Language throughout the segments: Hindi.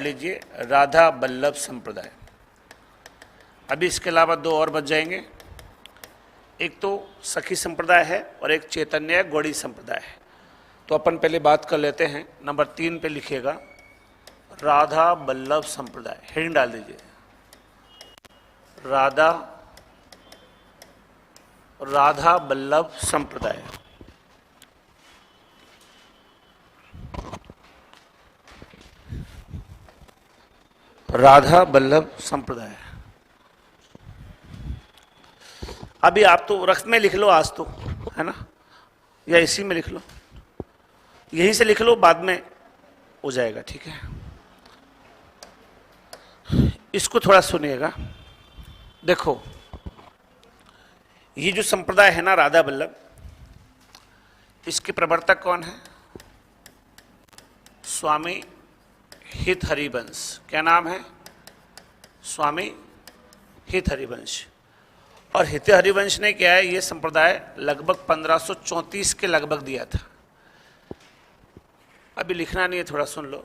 लीजिए, राधा बल्लभ संप्रदाय। अभी इसके अलावा दो और बच जाएंगे, एक तो सखी संप्रदाय है और एक चैतन्य गौड़ी संप्रदाय है। तो अपन पहले बात कर लेते हैं। नंबर 3 पे लिखिएगा राधा बल्लभ संप्रदाय, हेडिंग डाल दीजिए राधा बल्लभ संप्रदाय। राधा बल्लभ संप्रदाय। अभी आप तो रक्त में लिख लो आज तो, है ना, या इसी में लिख लो, यहीं से लिख लो, बाद में हो जाएगा, ठीक है। इसको थोड़ा सुनिएगा। देखो, ये जो संप्रदाय है ना राधा बल्लभ, इसके प्रवर्तक कौन है? स्वामी हित हरिवंश। क्या नाम है? स्वामी हित हरिवंश। और हित हरिवंश ने क्या है, ये संप्रदाय लगभग 1534 के लगभग दिया था। अभी लिखना नहीं है, थोड़ा सुन लो।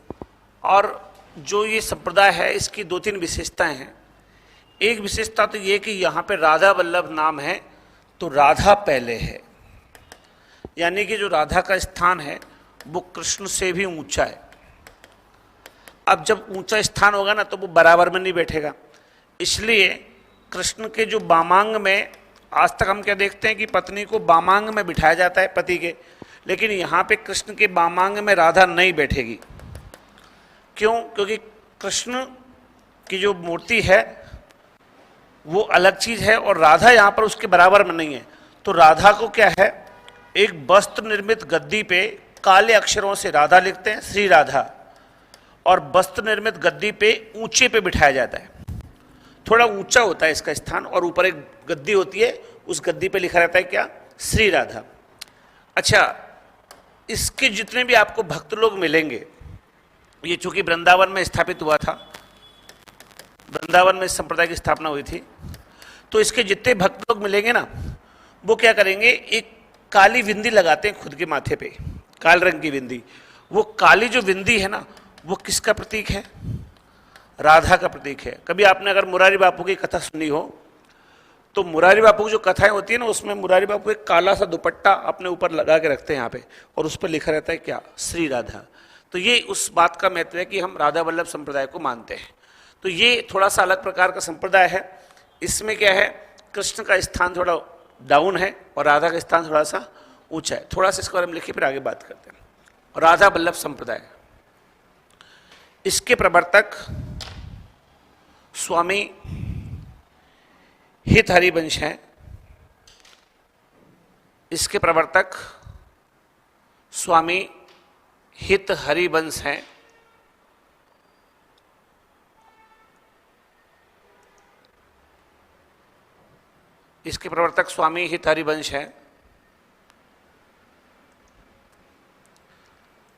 और जो ये संप्रदाय है, इसकी 2-3 विशेषताएं हैं। एक विशेषता तो ये कि यहाँ पे राधा बल्लभ नाम है तो राधा पहले है, यानी कि जो राधा का स्थान है वो कृष्ण से भी ऊंचा है। अब जब ऊंचा स्थान होगा ना तो वो बराबर में नहीं बैठेगा, इसलिए कृष्ण के जो बामांग में, आज तक हम क्या देखते हैं कि पत्नी को बामांग में बिठाया जाता है पति के, लेकिन यहाँ पे कृष्ण के बामांग में राधा नहीं बैठेगी। क्यों? क्योंकि कृष्ण की जो मूर्ति है वो अलग चीज है और राधा यहाँ पर उसके बराबर में नहीं है। तो राधा को क्या है, एक वस्त्र निर्मित गद्दी पे काले अक्षरों से राधा लिखते हैं, श्री राधा, और वस्त्र निर्मित गद्दी पे ऊंचे पे बिठाया जाता है। थोड़ा ऊंचा होता है इसका स्थान और ऊपर एक गद्दी होती है, उस गद्दी पे लिखा रहता है क्या? श्री राधा। अच्छा, इसके जितने भी आपको भक्त लोग मिलेंगे, ये चूंकि वृंदावन में स्थापित हुआ था, वृंदावन में इस संप्रदाय की स्थापना हुई थी, तो इसके जितने भक्त लोग मिलेंगे ना, वो क्या करेंगे, एक काली बिंदी लगाते हैं खुद के माथे पे, काल रंग की बिंदी। वो काली जो बिंदी है ना, वो किसका प्रतीक है? राधा का प्रतीक है। कभी आपने अगर मुरारी बापू की कथा सुनी हो तो मुरारी बापू की जो कथाएं होती है ना, उसमें मुरारी बापू एक काला सा दुपट्टा अपने ऊपर लगा के रखते हैं यहाँ पे, और उस पर लिखा रहता है क्या? श्री राधा। तो ये उस बात का महत्व है कि हम राधा बल्लभ संप्रदाय को मानते हैं। तो ये थोड़ा सा अलग प्रकार का संप्रदाय है। इसमें क्या है, कृष्ण का स्थान थोड़ा डाउन है और राधा का स्थान थोड़ा सा ऊंचा है। थोड़ा सा इसके बारे में लिखिए, फिर आगे बात करते हैं। राधा बल्लभ संप्रदाय, इसके प्रवर्तक स्वामी हित हरिवंश हैं। इसके प्रवर्तक स्वामी हित हरिवंश हैं। इसके प्रवर्तक स्वामी हित हरिवंश हैं।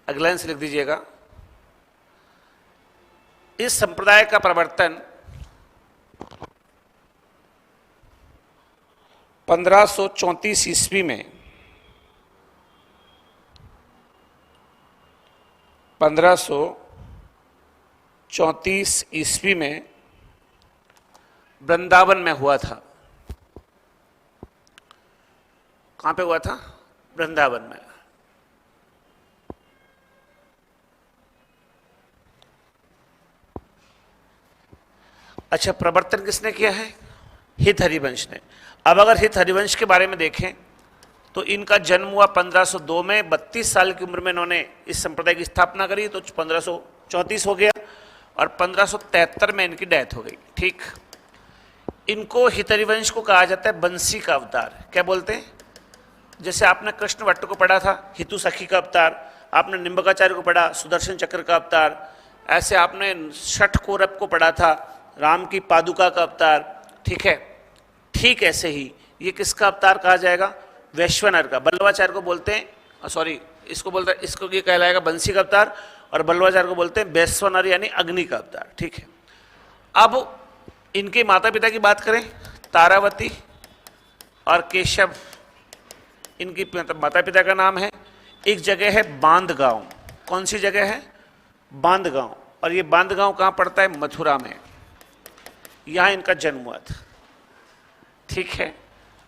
अगला लाइन से लिख दीजिएगा। इस संप्रदाय का प्रवर्तन 1534 ईस्वी में 1534 ईस्वी में वृंदावन में हुआ था। कहां पे हुआ था? वृंदावन में। अच्छा, प्रवर्तन किसने किया है? हित हरिवंश ने। अब अगर हित हरिवंश के बारे में देखें तो इनका जन्म हुआ 1502 में। 32 साल की उम्र में इन्होंने इस संप्रदाय की स्थापना करी, तो 1534 हो गया, और 1573 में इनकी डेथ हो गई। ठीक, इनको हित हरिवंश को कहा जाता है बंसी का अवतार। क्या बोलते हैं? जैसे आपने कृष्ण भट्ट को पढ़ा था, हितु सखी का अवतार, आपने निम्बकाचार्य को पढ़ा, सुदर्शन चक्र का अवतार, ऐसे आपने छठ कौरव को पढ़ा था, राम की पादुका का अवतार। ठीक है, ठीक ऐसे ही ये किसका अवतार कहा जाएगा? वैश्वानर का। बल्लवाचार्य को बोलते हैं, सॉरी, इसको बोलते हैं, इसको ये कहलाएगा बंसी का अवतार, और बल्लवाचार्य को बोलते हैं वैश्वानर यानी अग्नि का अवतार। ठीक है, अब इनके माता पिता की बात करें, तारावती और केशव इनकी माता पिता का नाम है। एक जगह है बांध गांव। कौन सी जगह है? बांध गांव। और ये बांधगांव कहाँ पड़ता है? मथुरा में, यहाँ इनका जन्म हुआ था। ठीक है,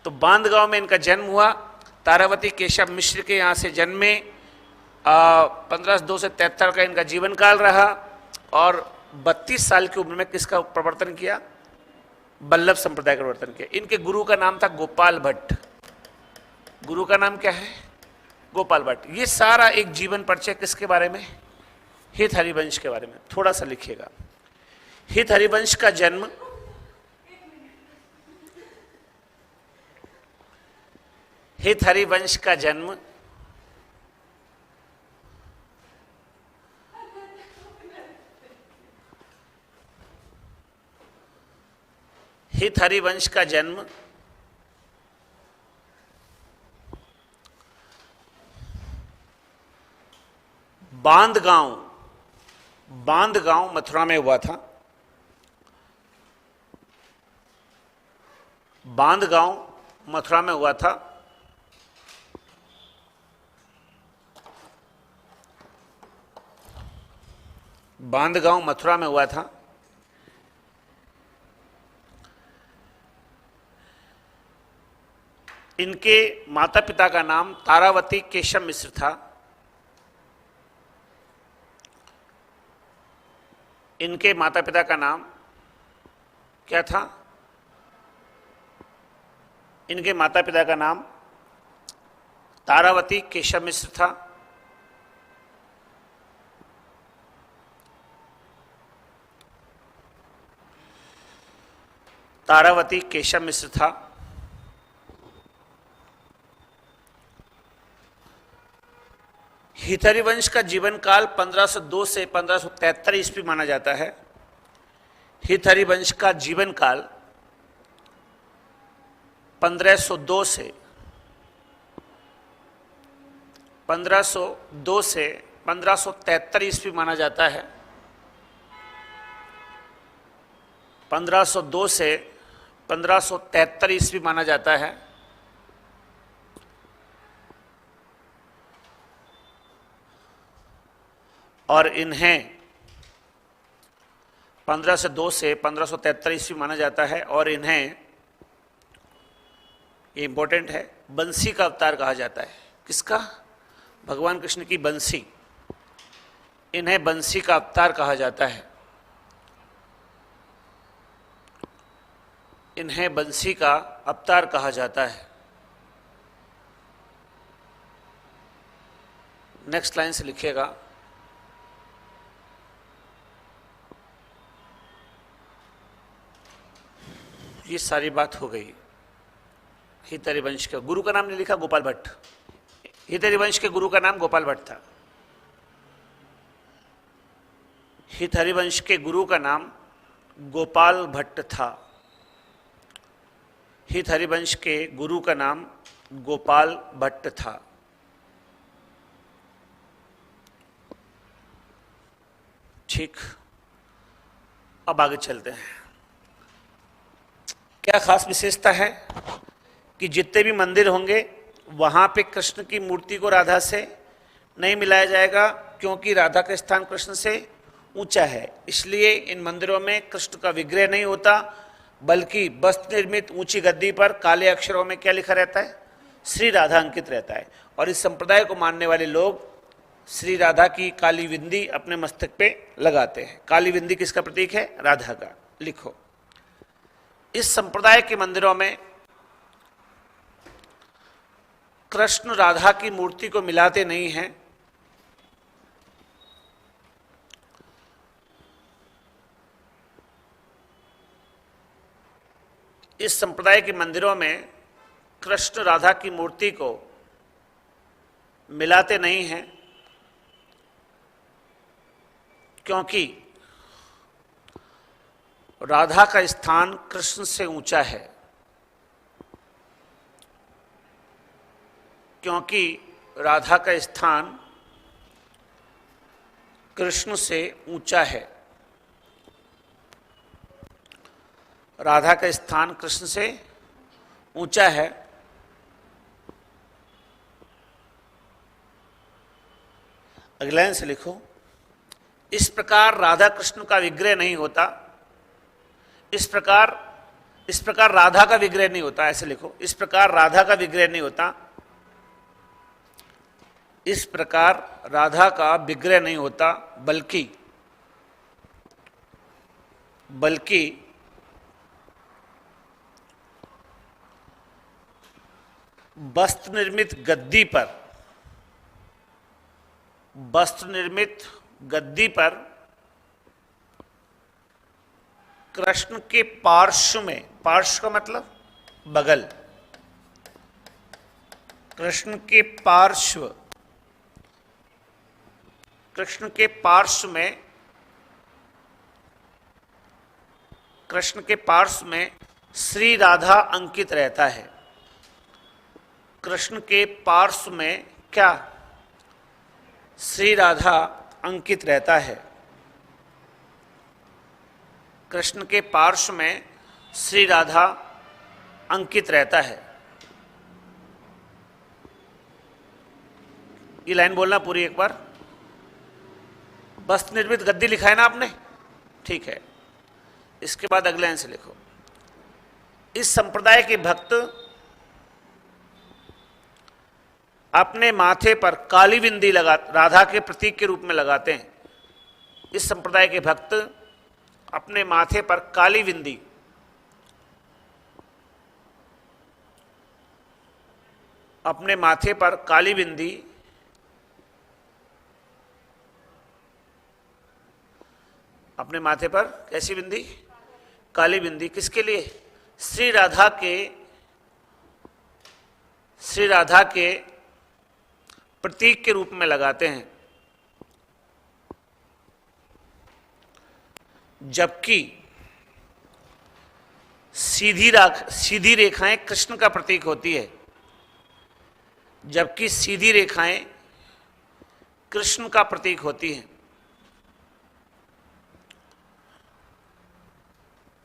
तो बांधगांव में इनका जन्म हुआ। तारावती केशव मिश्र के यहाँ से जन्मे। 1502 से 73 का इनका जीवन काल रहा और 32 साल की उम्र में किसका प्रवर्तन किया? वल्लभ संप्रदाय का प्रवर्तन किया। इनके गुरु का नाम था गोपाल भट्ट। गुरु का नाम क्या है? गोपाल भट्ट। ये सारा एक जीवन परिचय किसके बारे में? हित हरिवंश के बारे में। थोड़ा सा लिखिएगा। हित हरिवंश का जन्म हित हरिवंश का जन्म हित हरिवंश का जन्म बांधगांव मथुरा में हुआ था। बांधगांव मथुरा में हुआ था। बांधगांव मथुरा में हुआ था। इनके माता पिता का नाम तारावती केशव मिश्र था। इनके माता पिता का नाम क्या था? इनके माता पिता का नाम तारावती केशव मिश्र था। तारावती केशव मिश्र था। हित हरिवंश का जीवन काल 1502 से 1573 ईस्वी माना जाता है। हित हरिवंश का जीवन काल 1502 से 1573 ईस्वी माना जाता है। 1502 से 1573 ईस्वी माना जाता है। और इन्हें 1502 से 1573 ईस्वी माना जाता है और इन्हें, ये इंपॉर्टेंट है, बंसी का अवतार कहा जाता है। किसका? भगवान कृष्ण की बंसी। इन्हें बंसी का अवतार कहा जाता है। इन्हें बंसी का अवतार कहा जाता है। नेक्स्ट लाइन से लिखिएगा। ये सारी बात हो गई। हित हरिवंश के गुरु का नाम नहीं लिखा, गोपाल भट्ट। हित हरिवंश के गुरु का नाम गोपाल भट्ट था। हित हरिवंश के गुरु का नाम गोपाल भट्ट था। हित हरिवंश के गुरु का नाम गोपाल भट्ट था। ठीक, अब आगे चलते हैं। क्या खास विशेषता है कि जितने भी मंदिर होंगे वहां पे कृष्ण की मूर्ति को राधा से नहीं मिलाया जाएगा, क्योंकि राधा का स्थान कृष्ण से ऊंचा है। इसलिए इन मंदिरों में कृष्ण का विग्रह नहीं होता, बल्कि वस्त्र निर्मित ऊंची गद्दी पर काले अक्षरों में क्या लिखा रहता है? श्री राधा अंकित रहता है। और इस संप्रदाय को मानने वाले लोग श्री राधा की काली बिंदी अपने मस्तक पे लगाते हैं। काली बिंदी किसका प्रतीक है? राधा का। लिखो, इस संप्रदाय के मंदिरों में कृष्ण राधा की मूर्ति को मिलाते नहीं हैं। इस संप्रदाय के मंदिरों में कृष्ण राधा की मूर्ति को मिलाते नहीं हैं, क्योंकि राधा का स्थान कृष्ण से ऊंचा है। क्योंकि राधा का स्थान कृष्ण से ऊंचा है। राधा का स्थान कृष्ण से ऊंचा है। अगले लाइन से लिखो, इस प्रकार राधा कृष्ण का विग्रह नहीं होता, इस प्रकार राधा का विग्रह नहीं होता, ऐसे लिखो, इस प्रकार राधा का विग्रह नहीं होता, इस प्रकार राधा का विग्रह नहीं होता, बल्कि वस्त्र निर्मित गद्दी पर कृष्ण के पार्श्व में, पार्श्व का मतलब बगल, कृष्ण के पार्श्व में श्री राधा अंकित रहता है। कृष्ण के पार्श्व में क्या? श्री राधा अंकित रहता है। कृष्ण के पार्श्व में श्री राधा अंकित रहता है। ये लाइन बोलना पूरी एक बार। वस्त्र निर्मित गद्दी लिखा है ना आपने, ठीक है। इसके बाद अगले लाइन से लिखो, इस संप्रदाय के भक्त अपने माथे पर काली बिंदी राधा के प्रतीक के रूप में लगाते हैं। इस संप्रदाय के भक्त अपने माथे पर काली बिंदी अपने माथे पर कैसी बिंदी? काली बिंदी। किसके लिए? श्री राधा के प्रतीक के रूप में लगाते हैं। जबकि सीधी रेखाएं कृष्ण का प्रतीक होती है। जबकि सीधी रेखाएं कृष्ण का प्रतीक होती हैं।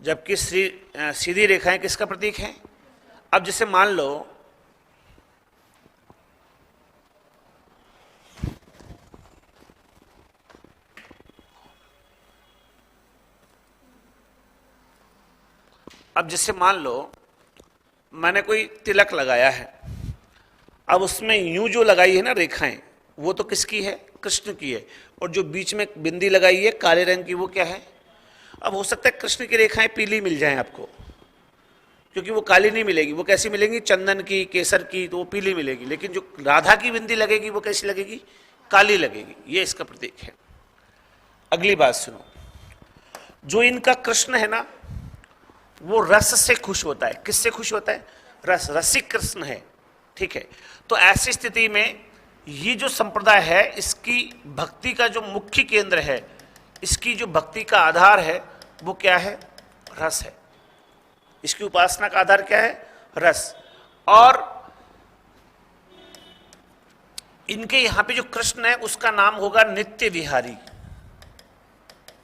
जबकि सीधी रेखाएं किसका प्रतीक है? अब जैसे मान लो मैंने कोई तिलक लगाया है, अब उसमें यूं जो लगाई है ना रेखाएं, वो तो किसकी है? कृष्ण की है। और जो बीच में बिंदी लगाई है काले रंग की, वो क्या है? अब हो सकता है कृष्ण की रेखाएं पीली मिल जाएं आपको, क्योंकि वो काली नहीं मिलेगी। वो कैसी मिलेंगी? चंदन की, केसर की, तो वो पीली मिलेगी। लेकिन जो राधा की बिंदी लगेगी वो कैसी लगेगी? काली लगेगी। ये इसका प्रतीक है। अगली बात सुनो, जो इनका कृष्ण है ना, वो रस से खुश होता है। किससे खुश होता है? रसिक कृष्ण है, ठीक है। तो ऐसी स्थिति में ये जो संप्रदाय है, इसकी भक्ति का जो मुख्य केंद्र है, इसकी जो भक्ति का आधार है, वो क्या है? रस है। इसकी उपासना का आधार क्या है? रस। और इनके यहां पे जो कृष्ण है, उसका नाम होगा नित्य विहारी।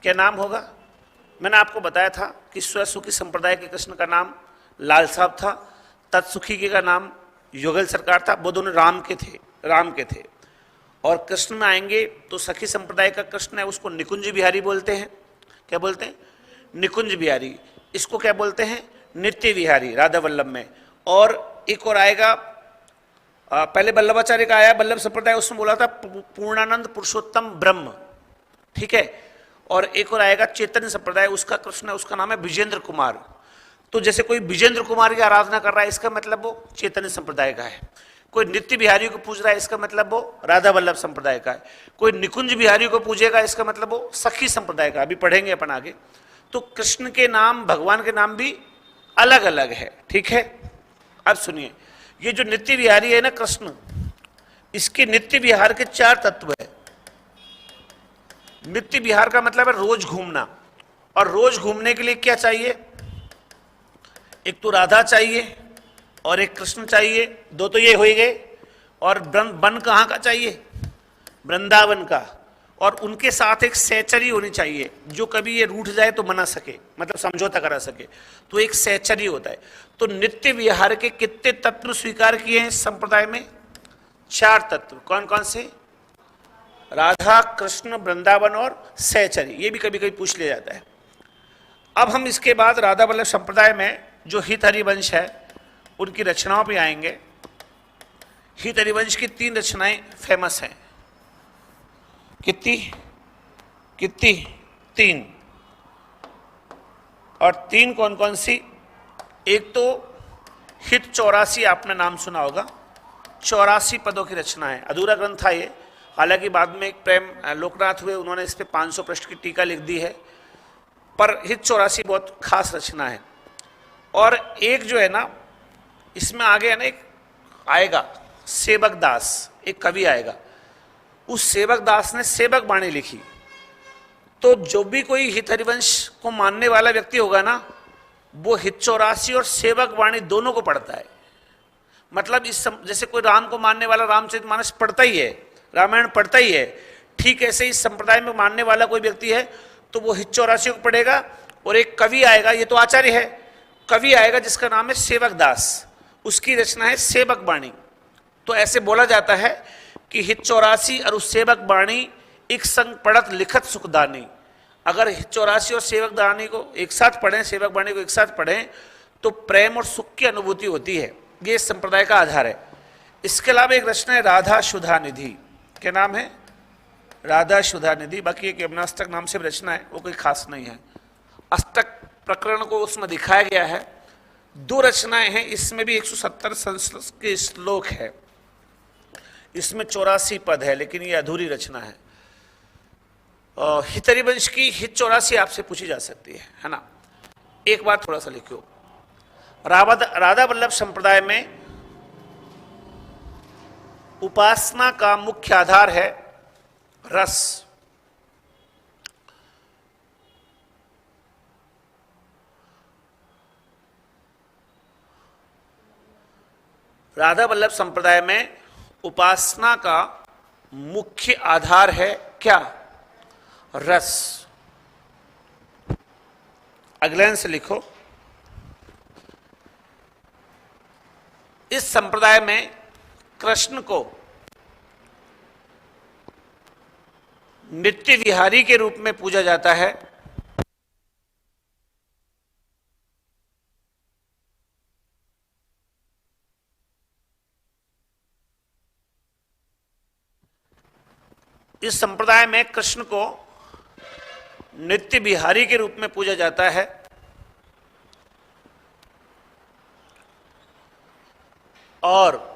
क्या नाम होगा? मैंने आपको बताया था कि स्वसुखी संप्रदाय के कृष्ण का नाम लाल साहब था, तत्सुखी के का नाम युगल सरकार था। वो दोनों राम के थे। और कृष्ण में आएंगे तो सखी संप्रदाय का कृष्ण है, उसको निकुंज बिहारी बोलते हैं। क्या बोलते हैं? निकुंज बिहारी। इसको क्या बोलते हैं? नित्य विहारी, राधा वल्लभ में। और एक और आएगा, पहले वल्लभाचार्य का आया वल्लभ संप्रदाय, उसमें बोला था पूर्णानंद पुरुषोत्तम ब्रह्म, ठीक है। और एक और आएगा चैतन्य संप्रदाय, उसका कृष्ण है, उसका नाम है विजेंद्र कुमार। तो जैसे कोई विजेंद्र कुमार की आराधना कर रहा है, इसका मतलब वो चैतन्य संप्रदाय का है। कोई नित्य बिहारी को पूज रहा है, इसका मतलब वो राधा वल्लभ संप्रदाय का है। कोई निकुंज बिहारी को पूजेगा, इसका मतलब वो सखी संप्रदाय का। अभी पढ़ेंगे अपन आगे। तो कृष्ण के नाम, भगवान के नाम भी अलग अलग है, ठीक है। अब सुनिए, ये जो नित्य विहारी है ना कृष्ण, इसके नित्य विहार के 4 तत्व है। नित्य विहार का मतलब है रोज घूमना। और रोज घूमने के लिए क्या चाहिए? एक तो राधा चाहिए और एक कृष्ण चाहिए, 2 तो ये हो ही गए। और वन कहाँ का चाहिए? वृंदावन का। और उनके साथ एक सहचरी होनी चाहिए, जो कभी ये रूठ जाए तो मना सके, मतलब समझौता करा सके। तो एक सहचरी होता है। तो नित्य विहार के कितने तत्व स्वीकार किए हैं संप्रदाय में? 4 तत्व। कौन कौन से? राधा कृष्ण वृंदावन और सहचरी, ये भी कभी कभी पूछ लिया जाता है। अब हम इसके बाद राधा वल्लभ संप्रदाय में जो हित हरिवंश है उनकी रचनाओं पे आएंगे। हित हरिवंश की 3 रचनाएं फेमस हैं। कितनी कितनी 3, और 3 कौन कौन सी? एक तो हित 84, आपने नाम सुना होगा, 84 पदों की रचना है, अधूरा ग्रंथ था ये। हालांकि बाद में एक प्रेम लोकनाथ हुए, उन्होंने इस पे 500 पृष्ठ की टीका लिख दी है, पर हित 84 बहुत खास रचना है। और एक जो है ना, इसमें आगे है ना, एक आएगा सेवक दास, एक कवि आएगा, उस सेवक दास ने सेवक वाणी लिखी। तो जो भी कोई हित हरिवंश को मानने वाला व्यक्ति होगा ना, वो हित 84 और सेवक वाणी दोनों को पढ़ता है। मतलब जैसे कोई राम को मानने वाला रामचरितमानस पढ़ता ही है, रामायण पढ़ता ही है, ठीक ऐसे इस संप्रदाय में मानने वाला कोई व्यक्ति है तो वो हित 84 को पढ़ेगा। और एक कवि आएगा, ये तो आचार्य है, कवि आएगा जिसका नाम है सेवक दास, उसकी रचना है सेवक वाणी। तो ऐसे बोला जाता है कि हित 84 और उस सेवक वाणी एक संग पढ़त लिखत सुखदानी। अगर हित 84 और सेवक वाणी को एक साथ पढ़ें, सेवक वाणी को एक साथ पढ़ें, तो प्रेम और सुख की अनुभूति होती है। ये इस संप्रदाय का आधार है। इसके अलावा एक रचना है राधा सुधा निधि, क्या नाम है? राधा सुधा निधि। बाकी एक यमुनाष्टक नाम से रचना है, वो कोई खास नहीं है। अष्टक प्रकरण को उसमें दिखाया गया है। 2 रचनाएं हैं, इसमें भी 170 संस्कृत के श्लोक है, इसमें 84 पद है, लेकिन ये अधूरी रचना है। हित हरिवंश की हित 84 आपसे पूछी जा सकती है ना। एक बात थोड़ा सा लिखो, राधा वल्लभ संप्रदाय में उपासना का मुख्य आधार है रस। राधा वल्लभ संप्रदाय में उपासना का मुख्य आधार है क्या? रस। अगले लाइन से लिखो, इस संप्रदाय में कृष्ण को नित्य विहारी के रूप में पूजा जाता है। इस संप्रदाय में कृष्ण को नित्य विहारी के रूप में पूजा जाता है। और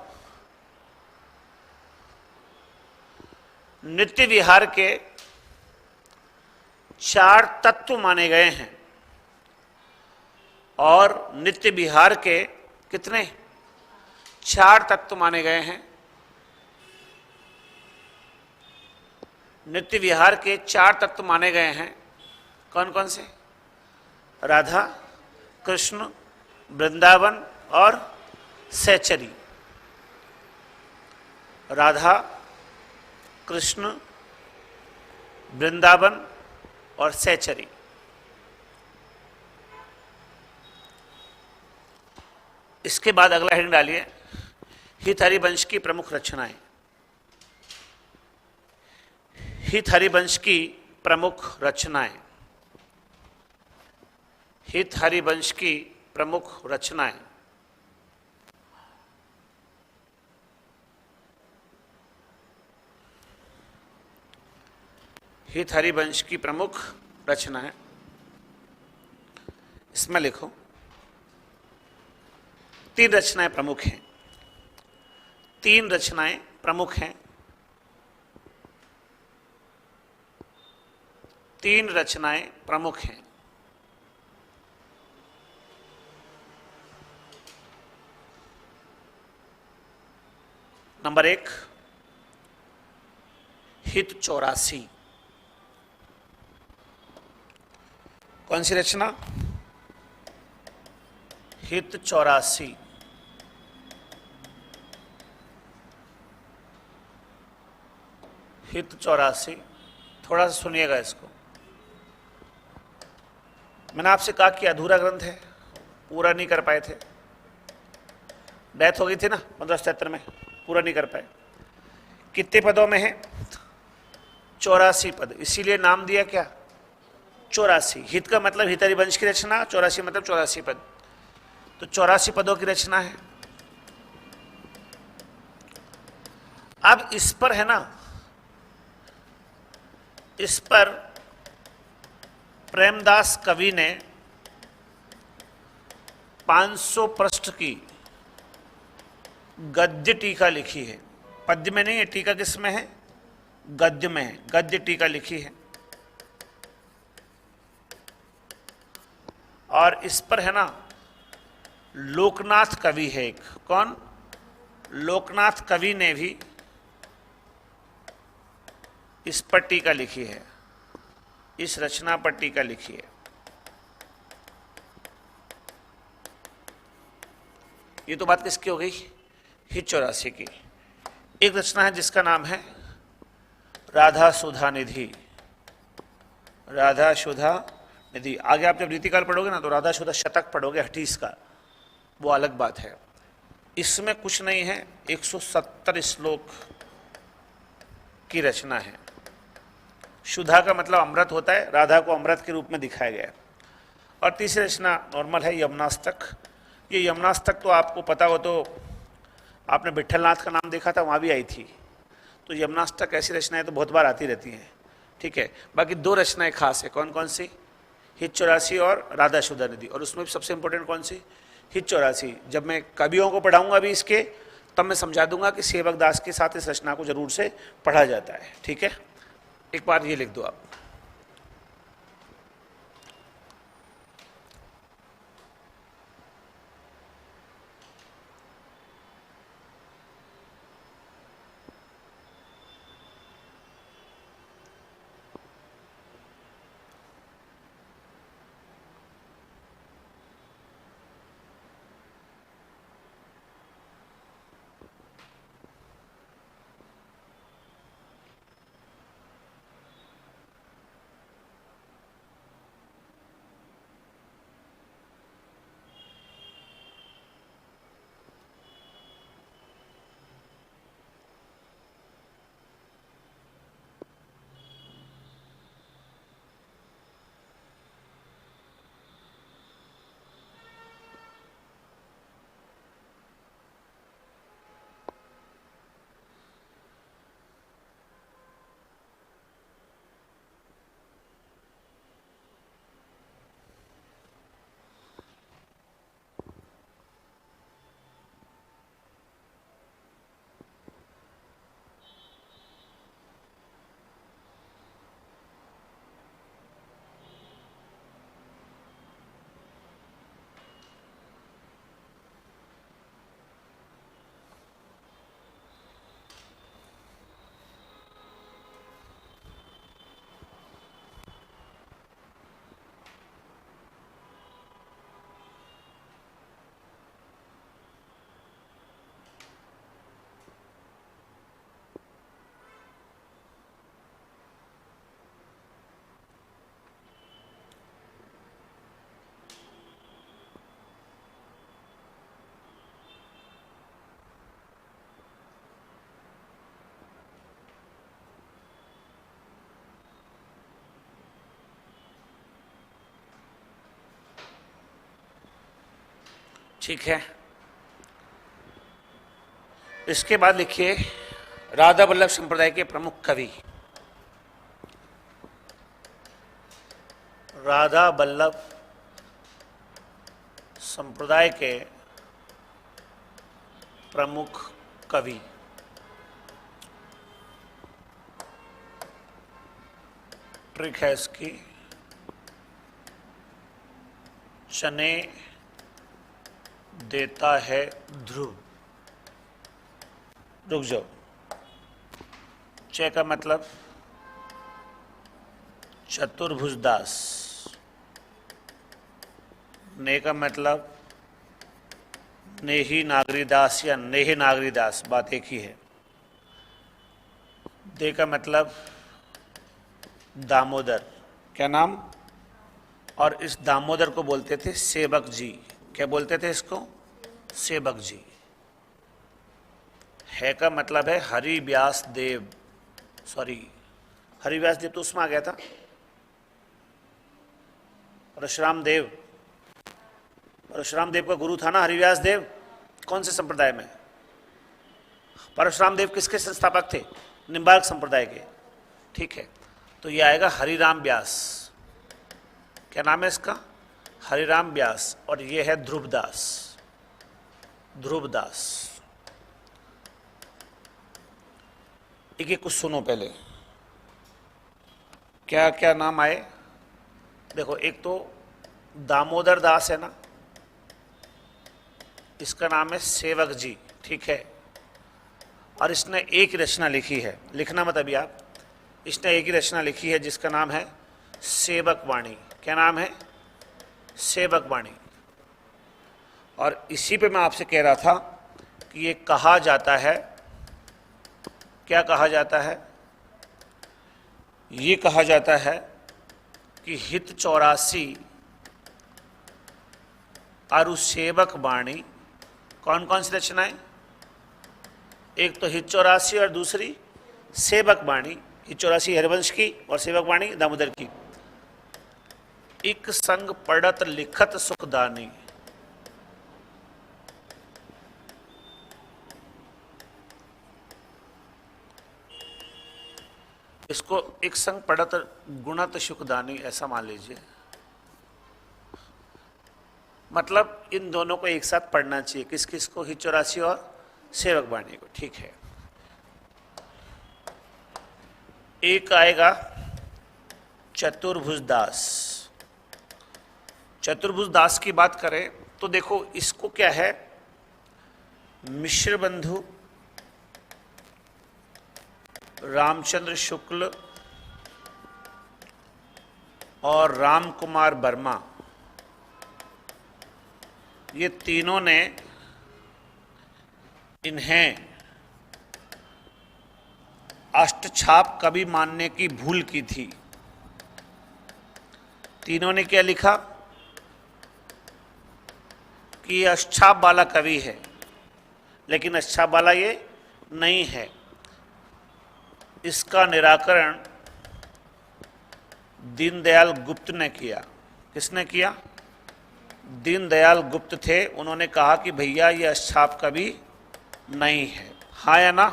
नित्य विहार के 4 तत्व माने गए हैं। और नित्य विहार के कितने? 4 तत्व माने गए हैं। नित्य विहार के 4 तत्व माने गए हैं। कौन कौन से? राधा, कृष्ण, वृंदावन और सहचरी। राधा, कृष्ण, वृंदावन और सहचरी। इसके बाद अगला हेडिंग डालिए, हित हरिवंश की प्रमुख रचनाएं। हित हरिवंश की प्रमुख रचनाएं। हित हरिवंश की प्रमुख रचनाएं। हित हरिवंश की प्रमुख रचना है, इसमें लिखो 3 रचनाएं प्रमुख हैं। 3 रचनाएं प्रमुख हैं। 3 रचनाएं प्रमुख हैं। नंबर 1, हित 84। कौन सी रचना? हित 84। हित 84। थोड़ा सा सुनिएगा इसको। मैंने आपसे कहा कि अधूरा ग्रंथ है, पूरा नहीं कर पाए थे, डेथ हो गई थी ना 1577 में, पूरा नहीं कर पाए। कितने पदों में है? 84 पद, इसीलिए नाम दिया क्या 84। हित का मतलब हितहरिवंश की रचना, 84 मतलब 84 पद, तो 84 पदों की रचना है। अब इस पर है ना, इस पर प्रेमदास कवि ने 500 पृष्ठ की गद्य टीका लिखी है। पद्य में नहीं है, टीका किस में है, गद्य में है, गद्य टीका लिखी है। और इस पर है ना लोकनाथ कवि है एक, कौन, लोकनाथ कवि ने भी इस पर टीका लिखी है, इस रचना पर टीका लिखी है। ये तो बात किसकी हो गई, हित 84 की। एक रचना है जिसका नाम है राधा सुधा निधि, राधा सुधा निधि। आगे आप जब रीतिकाल पढ़ोगे ना तो राधा सुधा शतक पढ़ोगे हठीस का, वो अलग बात है। इसमें कुछ नहीं है, 170 श्लोक की रचना है। सुधा का मतलब अमृत होता है, राधा को अमृत के रूप में दिखाया गया है। और तीसरी रचना नॉर्मल है यमुनास्तक। ये यमुनास्तक तो आपको पता हो तो, आपने विठलनाथ का नाम देखा था, वहाँ भी आई थी। तो यमुनास्तक ऐसी रचनाएं तो बहुत बार आती रहती हैं, ठीक है। बाकी 2 रचनाएं खास है, कौन कौन सी, हित 84 और राधा सुधा निधि। और उसमें भी सबसे इंपॉर्टेंट कौन सी, हित 84। जब मैं कवियों को पढ़ाऊंगा अभी इसके, तब मैं समझा दूंगा कि सेवक दास के साथ इस रचना को जरूर से पढ़ा जाता है, ठीक है। एक बार ये लिख दो आप, ठीक है। इसके बाद लिखिए राधा वल्लभ संप्रदाय के प्रमुख कवि, राधा वल्लभ संप्रदाय के प्रमुख कवि। ट्रिक है इसकी, चने देता है ध्रुव। रुक जाओ, चे का मतलब चतुर्भुजदास, ने का मतलब नेही नागरीदास या नेह नागरीदास, बात एक ही है। दे का मतलब दामोदर, क्या नाम, और इस दामोदर को बोलते थे सेवक जी। क्या बोलते थे इसको, सेवक जी। है का मतलब है हरि व्यास देव, सॉरी हरिव्यास देव तो उसमें आ गया था। परशुराम देव, परशुराम देव का गुरु था ना हरिव्यास देव। कौन से संप्रदाय में? परशुराम देव किसके संस्थापक थे? निम्बार्क संप्रदाय के। ठीक है, तो ये आएगा हरिराम व्यास। क्या नाम है इसका? हरिराम व्यास। और ये है ध्रुवदास। ध्रुवदास। एक एक कुछ सुनो पहले, क्या क्या नाम आए। देखो, एक तो दामोदर दास है ना, इसका नाम है सेवक जी। ठीक है, और इसने एक ही रचना लिखी है, लिखना मत अभी आप। इसने एक ही रचना लिखी है जिसका नाम है सेवक वाणी। क्या नाम है? सेवक वाणी। और इसी पे मैं आपसे कह रहा था कि ये कहा जाता है, क्या कहा जाता है? ये कहा जाता है कि हित 84 अरु सेवक वाणी। कौन कौन सी रचनाएं? एक तो हित 84 और दूसरी सेवक वाणी। हित 84 हरिवंश की और सेवक वाणी दामोदर की। एक संग पढ़त लिखत सुखदानी। इसको एक संग पढ़त गुणत सुखदानी ऐसा मान लीजिए। मतलब इन दोनों को एक साथ पढ़ना चाहिए। किस किस को? हित 84 और सेवक वाणी को। ठीक है, एक आएगा चतुर्भुज दास। चतुर्भुज दास की बात करें तो देखो, इसको क्या है, मिश्र बंधु, रामचंद्र शुक्ल और राम कुमार वर्मा, ये तीनों ने इन्हें अष्टछाप कवि मानने की भूल की थी। तीनों ने क्या लिखा कि ये अष्टछाप वाला कवि है, लेकिन अष्टछाप वाला ये नहीं है। इसका निराकरण दीनदयाल गुप्त ने किया। किसने किया? दीनदयाल गुप्त थे। उन्होंने कहा कि भैया ये अष्टछाप कवि नहीं है। हाँ या ना?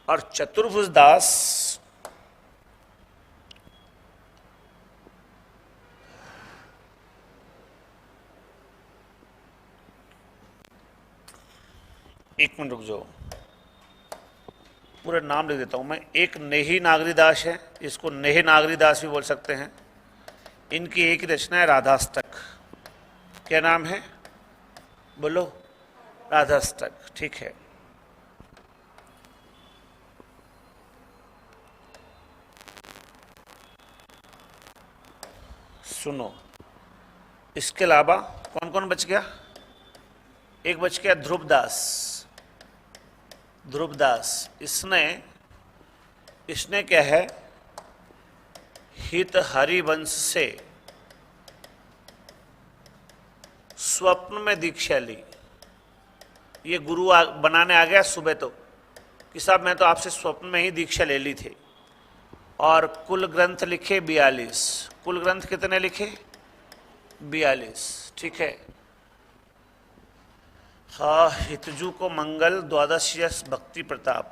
और चतुर्भुज दास एक मिनट रुक जाओ, पूरा नाम लिख देता हूं मैं। एक नेही नागरीदास है, इसको नेह नागरीदास भी बोल सकते हैं। इनकी एक रचना है राधाष्टक। क्या नाम है? बोलो। राधाष्टक। ठीक है, सुनो। इसके अलावा कौन कौन बच गया? एक बच गया ध्रुवदास। ध्रुवदास इसने क्या है, हित हरिवंश से स्वप्न में दीक्षा ली। ये गुरु बनाने आ गया सुबह तो कि साहब मैं तो आपसे स्वप्न में ही दीक्षा ले ली थी। और कुल ग्रंथ लिखे 42। कुल ग्रंथ कितने लिखे? 42। ठीक है। हाँ, हितजू को मंगल, द्वादश यश, भक्ति प्रताप।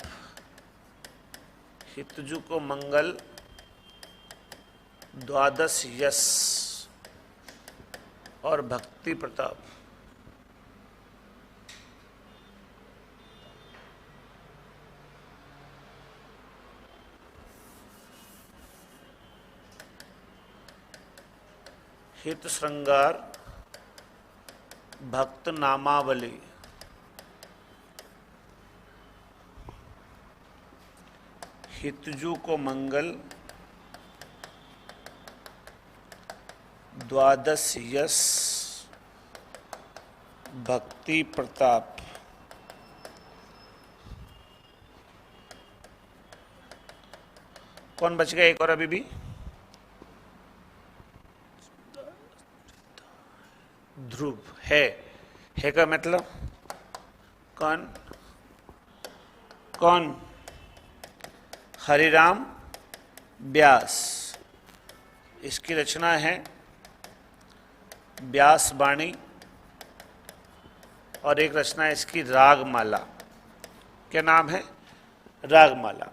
हितजू को मंगल, द्वादश यश और भक्ति प्रताप। हित श्रृंगार, भक्त नामावली। हितजू को मंगल, द्वादश यश, भक्ति प्रताप। कौन बच गया एक और अभी भी? ध्रुव है का मतलब कौन? कौन? हरिराम ब्यास, इसकी रचना है ब्यास बाणी, और एक रचना है इसकी रागमाला। क्या नाम है? रागमाला।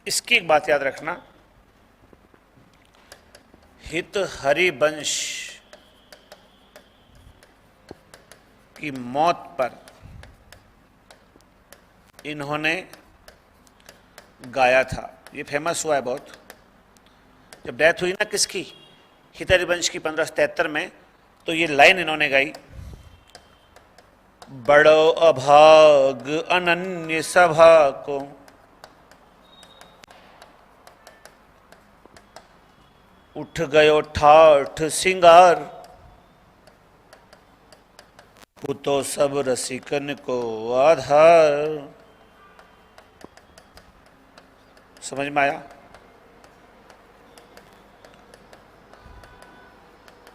इसकी एक बात याद रखना, हित हरिवंश की मौत पर इन्होंने गाया था। ये फेमस हुआ है बहुत। जब डेथ हुई ना किसकी, हित हरिवंश की 1573 में, तो ये लाइन इन्होंने गाई, बड़ो अभाग अनन्य सभा को, उठ गयो ठाठ सिंगार, पुतो सब रसिकन को आधार। समझ में आया?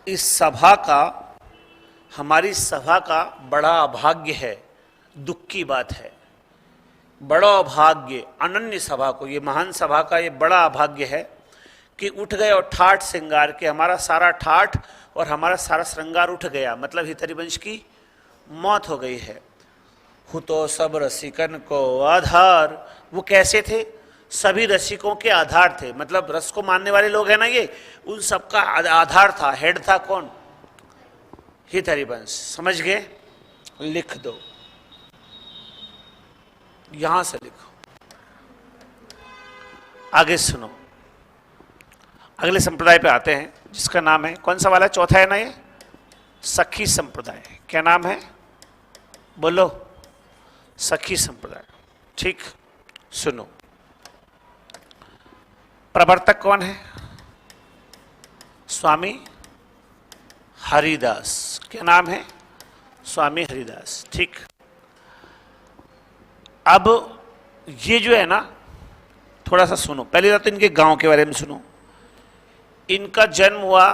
इस सभा का, हमारी सभा का बड़ा अभाग्य है, दुख की बात है। बड़ा अभाग्य, अनन्य सभा को, ये महान सभा का ये बड़ा अभाग्य है कि उठ गए और ठाठ श्रृंगार के, हमारा सारा ठाठ और हमारा सारा श्रृंगार उठ गया, मतलब हित हरिवंश की मौत हो गई है। हुतो सब रसिकन को आधार, वो कैसे थे? सभी रसिकों के आधार थे, मतलब रस को मानने वाले लोग हैं ना, ये उन सबका आधार था, हेड था कौन? हित हरिवंश। समझ गए? लिख दो, यहां से लिखो। आगे सुनो, अगले संप्रदाय पे आते हैं, जिसका नाम है, कौन सा वाला? चौथा है ना ये, सखी संप्रदाय। क्या नाम है? बोलो। सखी संप्रदाय। ठीक, सुनो। प्रवर्तक कौन है? स्वामी हरिदास। क्या नाम है? स्वामी हरिदास। ठीक। अब ये जो है ना, थोड़ा सा सुनो। पहले तो इनके गांव के बारे में सुनो। इनका जन्म हुआ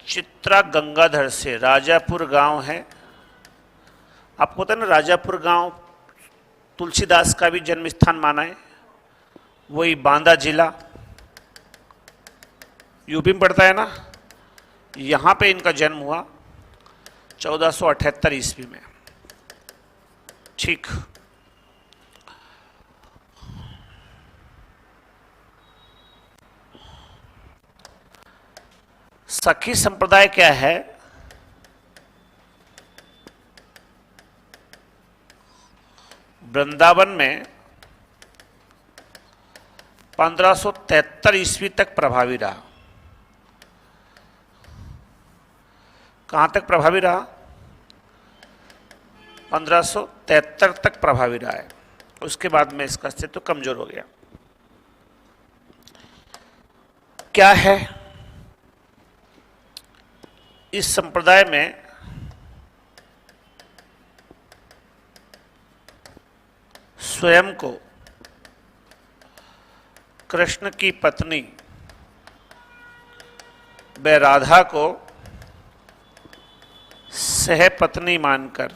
चित्रा गंगाधर से, राजापुर गांव है। आपको पता है ना, राजापुर गांव तुलसीदास का भी जन्म स्थान माना है। वही बांदा जिला यूपी में पड़ता है ना, यहां पे इनका जन्म हुआ 1478 ईस्वी में। ठीक। सखी संप्रदाय क्या है? वृंदावन में 1573 ईस्वी तक प्रभावी रहा। कहां तक प्रभावी रहा? 1573 तक प्रभावी रहा है। उसके बाद में इसका अस्तित्व कमजोर हो गया। क्या है? इस संप्रदाय में स्वयं को कृष्ण की पत्नी व राधा को सहपत्नी मानकर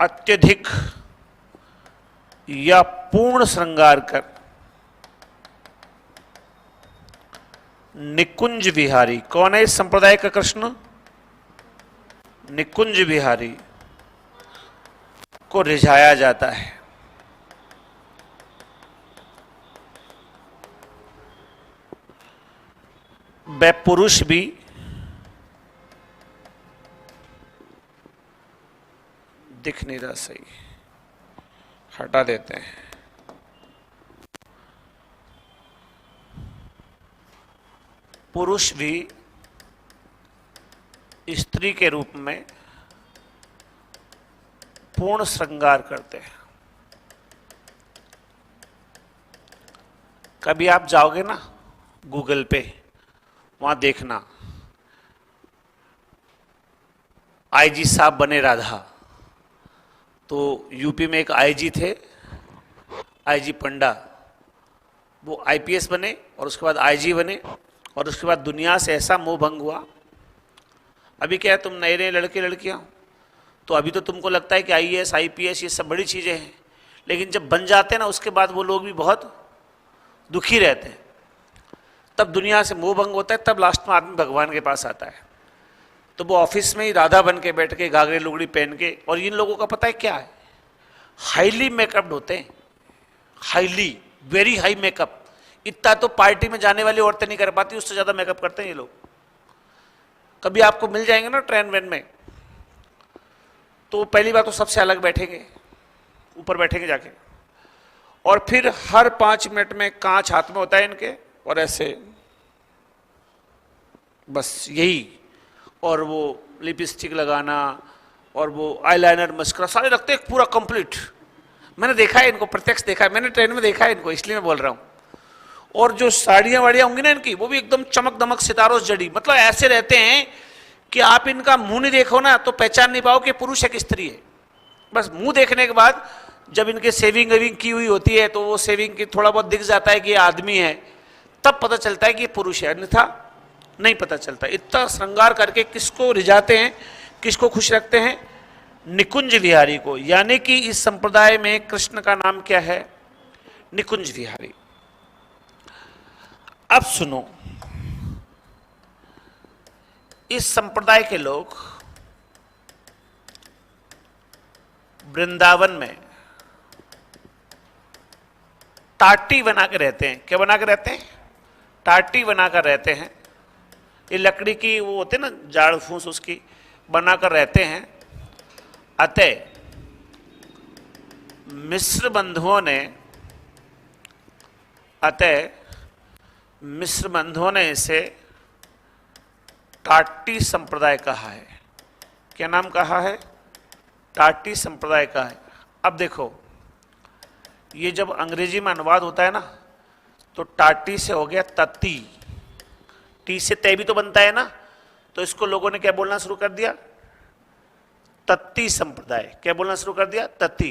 अत्यधिक या पूर्ण श्रृंगार कर निकुंज विहारी, कौन है इस संप्रदाय का कृष्ण? निकुंज विहारी को रिझाया जाता है। वह पुरुष भी दिख नहीं रहा, सही हटा देते हैं। पुरुष भी स्त्री के रूप में पूर्ण श्रृंगार करते हैं। कभी आप जाओगे ना गूगल पे, वहां देखना आईजी साहब बने राधा। तो यूपी में एक आईजी थे, आईजी पंडा, वो आईपीएस बने और उसके बाद आईजी बने और उसके बाद दुनिया से ऐसा मोह भंग हुआ अभी क्या है, तुम नए नए लड़के लड़कियां हो, तो अभी तो तुमको लगता है कि आईएएस आईपीएस ये सब बड़ी चीजें हैं, लेकिन जब बन जाते हैं ना उसके बाद वो लोग भी बहुत दुखी रहते हैं। तब दुनिया से मोह भंग होता है, तब लास्ट में आदमी भगवान के पास आता है। तो वो ऑफिस में ही राधा बन के बैठ के घाघरे लुगड़ी पहन के, और इन लोगों का पता है क्या है, हाईली मेकअप्ड होते हैं, हाईली वेरी हाई मेकअप। इतना तो पार्टी में जाने वाली औरतें नहीं कर पाती, उससे ज्यादा मेकअप करते हैं ये लोग। कभी आपको मिल जाएंगे ना ट्रेन वेन में, तो पहली बात तो सबसे अलग बैठेंगे, ऊपर बैठेंगे जाके, और फिर हर 5 मिनट में कांच हाथ में होता है इनके, और ऐसे बस यही, और वो लिपस्टिक लगाना, और वो आईलाइनर मस्करा सारे रखते हैं पूरा कंप्लीट। मैंने देखा है इनको, प्रत्यक्ष देखा है, मैंने ट्रेन में देखा है इनको, इसलिए मैं बोल रहा हूं। और जो साड़ियां वाड़ियां होंगी ना इनकी, वो भी एकदम चमक दमक सितारों से जड़ी, मतलब ऐसे रहते हैं कि आप इनका मुंह नहीं देखो ना तो पहचान नहीं पाओ कि पुरुष है कि स्त्री है। बस मुंह देखने के बाद, जब इनके सेविंग वेविंग की हुई होती है तो वो सेविंग की थोड़ा बहुत दिख जाता है कि ये आदमी है, तब पता चलता है कि ये पुरुष है, अन्यथा नहीं पता चलता। इतना श्रृंगार करके किसको रिझाते हैं, किसको खुश रखते हैं? निकुंज विहारी को। यानी कि इस संप्रदाय में कृष्ण का नाम क्या है? निकुंज विहारी। अब सुनो, इस संप्रदाय के लोग वृंदावन में टाटी बना के रहते हैं। क्या बना के रहते हैं? टाटी बनाकर रहते हैं। ये लकड़ी की वो होते हैं ना, जाड़ फूस, उसकी बनाकर रहते हैं। अतः मिस्र बंधुओं ने इसे टाटी संप्रदाय कहा है। क्या नाम कहा है? टाटी संप्रदाय का है। अब देखो, ये जब अंग्रेजी में अनुवाद होता है ना, तो टाटी से हो गया तती, टी से तय भी तो बनता है ना, तो इसको लोगों ने क्या बोलना शुरू कर दिया? तत्ती संप्रदाय। क्या बोलना शुरू कर दिया? तत्ती।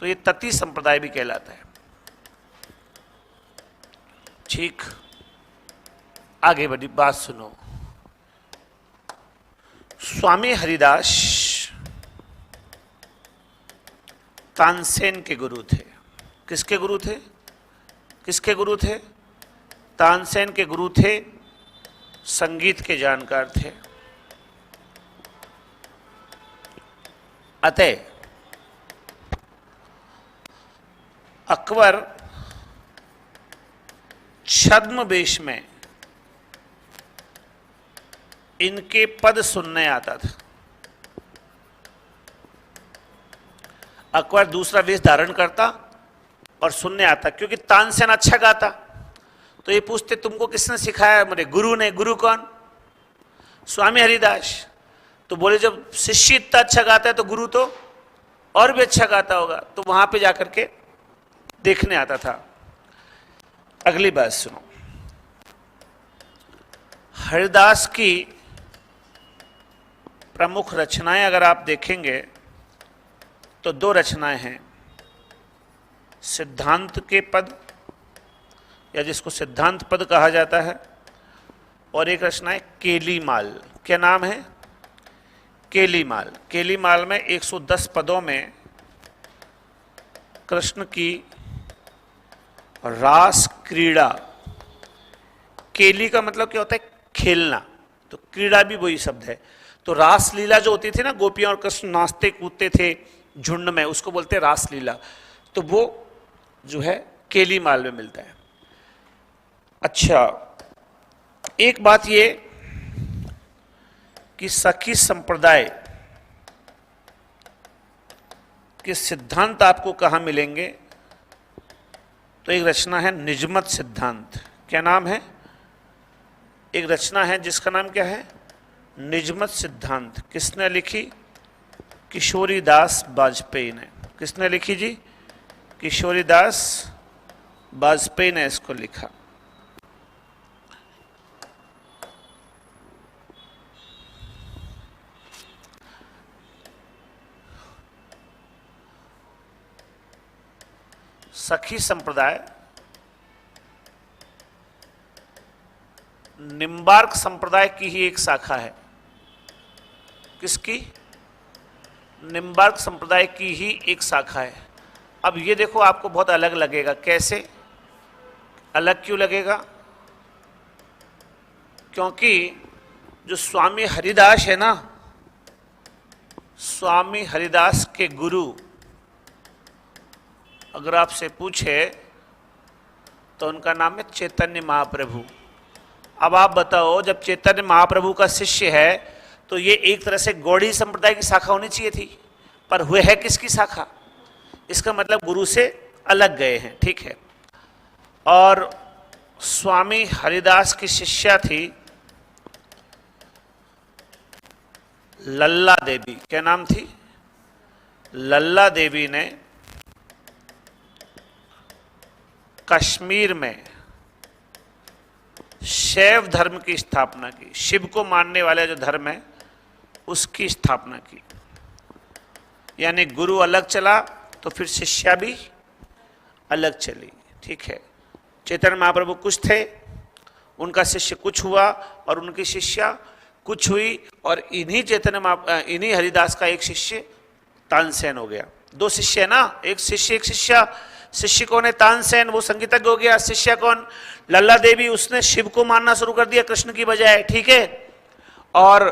तो ये तत्ती संप्रदाय भी कहलाता है। ठीक, आगे बढ़ी बात सुनो। स्वामी हरिदास तानसेन के गुरु थे। किसके गुरु थे? किसके गुरु थे? तानसेन के गुरु थे। संगीत के जानकार थे। अतः अकबर छद्म वेश में इनके पद सुनने आता था। अकबर दूसरा वेश धारण करता और सुनने आता, क्योंकि तानसेन अच्छा गाता। तो ये पूछते, तुमको किसने सिखाया? मेरे गुरु ने। गुरु कौन? स्वामी हरिदास। तो बोले, जब शिष्य इतना अच्छा गाता है तो गुरु तो और भी अच्छा गाता होगा। तो वहां पे जाकर के देखने आता था। अगली बात सुनो। हरिदास की प्रमुख रचनाएं अगर आप देखेंगे तो 2 रचनाएं हैं। सिद्धांत के पद, या जिसको सिद्धांत पद कहा जाता है, और एक रचना है केलीमाल। क्या नाम है? केलीमाल। केलीमाल में 110 पदों में कृष्ण की रास क्रीड़ा, केली का मतलब क्या होता है? खेलना, तो क्रीड़ा भी वही शब्द है। तो रास लीला जो होती थी ना, गोपियां और कृष्ण नाचते कूदते थे झुंड में, उसको बोलते हैं रास लीला। तो वो जो है केलीमाल में मिलता है। अच्छा, एक बात ये कि सखी संप्रदाय के सिद्धांत आपको कहां मिलेंगे? तो एक रचना है निजमत सिद्धांत। क्या नाम है? एक रचना है जिसका नाम क्या है? निजमत सिद्धांत। किसने लिखी? किशोरी दास वाजपेयी ने। किसने लिखी जी? किशोरी दास वाजपेयी ने इसको लिखा। सखी संप्रदाय निम्बार्क संप्रदाय की ही एक शाखा है। किसकी? निम्बार्क संप्रदाय की ही एक शाखा है। अब ये देखो आपको बहुत अलग लगेगा। कैसे अलग क्यों लगेगा? क्योंकि जो स्वामी हरिदास है ना, स्वामी हरिदास के गुरु अगर आपसे पूछे तो उनका नाम है चैतन्य महाप्रभु। अब आप बताओ, जब चैतन्य महाप्रभु का शिष्य है तो ये एक तरह से गौड़ी संप्रदाय की शाखा होनी चाहिए थी, पर हुए है किसकी शाखा? इसका मतलब गुरु से अलग गए हैं। ठीक है। और स्वामी हरिदास की शिष्या थी लल्ला देवी। क्या नाम थी? लल्ला देवी ने कश्मीर में शैव धर्म की स्थापना की। शिव को मानने वाले जो धर्म है उसकी स्थापना की। यानी गुरु अलग चला तो फिर शिष्या भी अलग चली। ठीक है। चैतन्य महाप्रभु कुछ थे, उनका शिष्य कुछ हुआ और उनकी शिष्या कुछ हुई, और इन्हीं हरिदास का एक शिष्य तानसेन हो गया। दो शिष्य है ना, एक शिष्य एक शिष्या। शिष्य कौन है? तानसेन, वो संगीतज्ञ हो गया। शिष्या कौन? लल्ला देवी, उसने शिव को मानना शुरू कर दिया कृष्ण की बजाय। ठीक है। और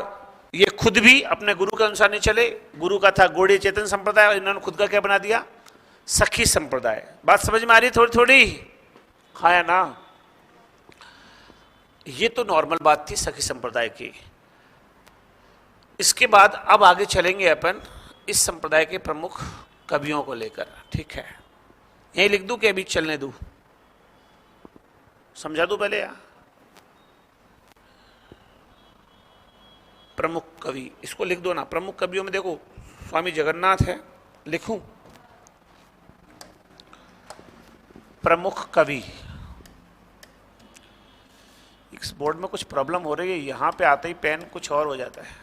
ये खुद भी अपने गुरु के अनुसार नहीं चले। गुरु का था गौड़ीय चेतन संप्रदाय और इन्होंने खुद का क्या बना दिया? सखी संप्रदाय। बात समझ में आ रही? थोड़ी थोड़ी हाँ या ना? ये तो नॉर्मल बात थी सखी संप्रदाय की। इसके बाद अब आगे चलेंगे अपन इस संप्रदाय के प्रमुख कवियों को लेकर। ठीक है। यही लिख दूं कि अभी चलने दूं? समझा दूं पहले या? प्रमुख कवि इसको लिख दो ना। प्रमुख कवियों में देखो स्वामी जगन्नाथ है, लिखूं? प्रमुख कवि। इस बोर्ड में कुछ प्रॉब्लम हो रही है, यहां पे आते ही पेन कुछ और हो जाता है।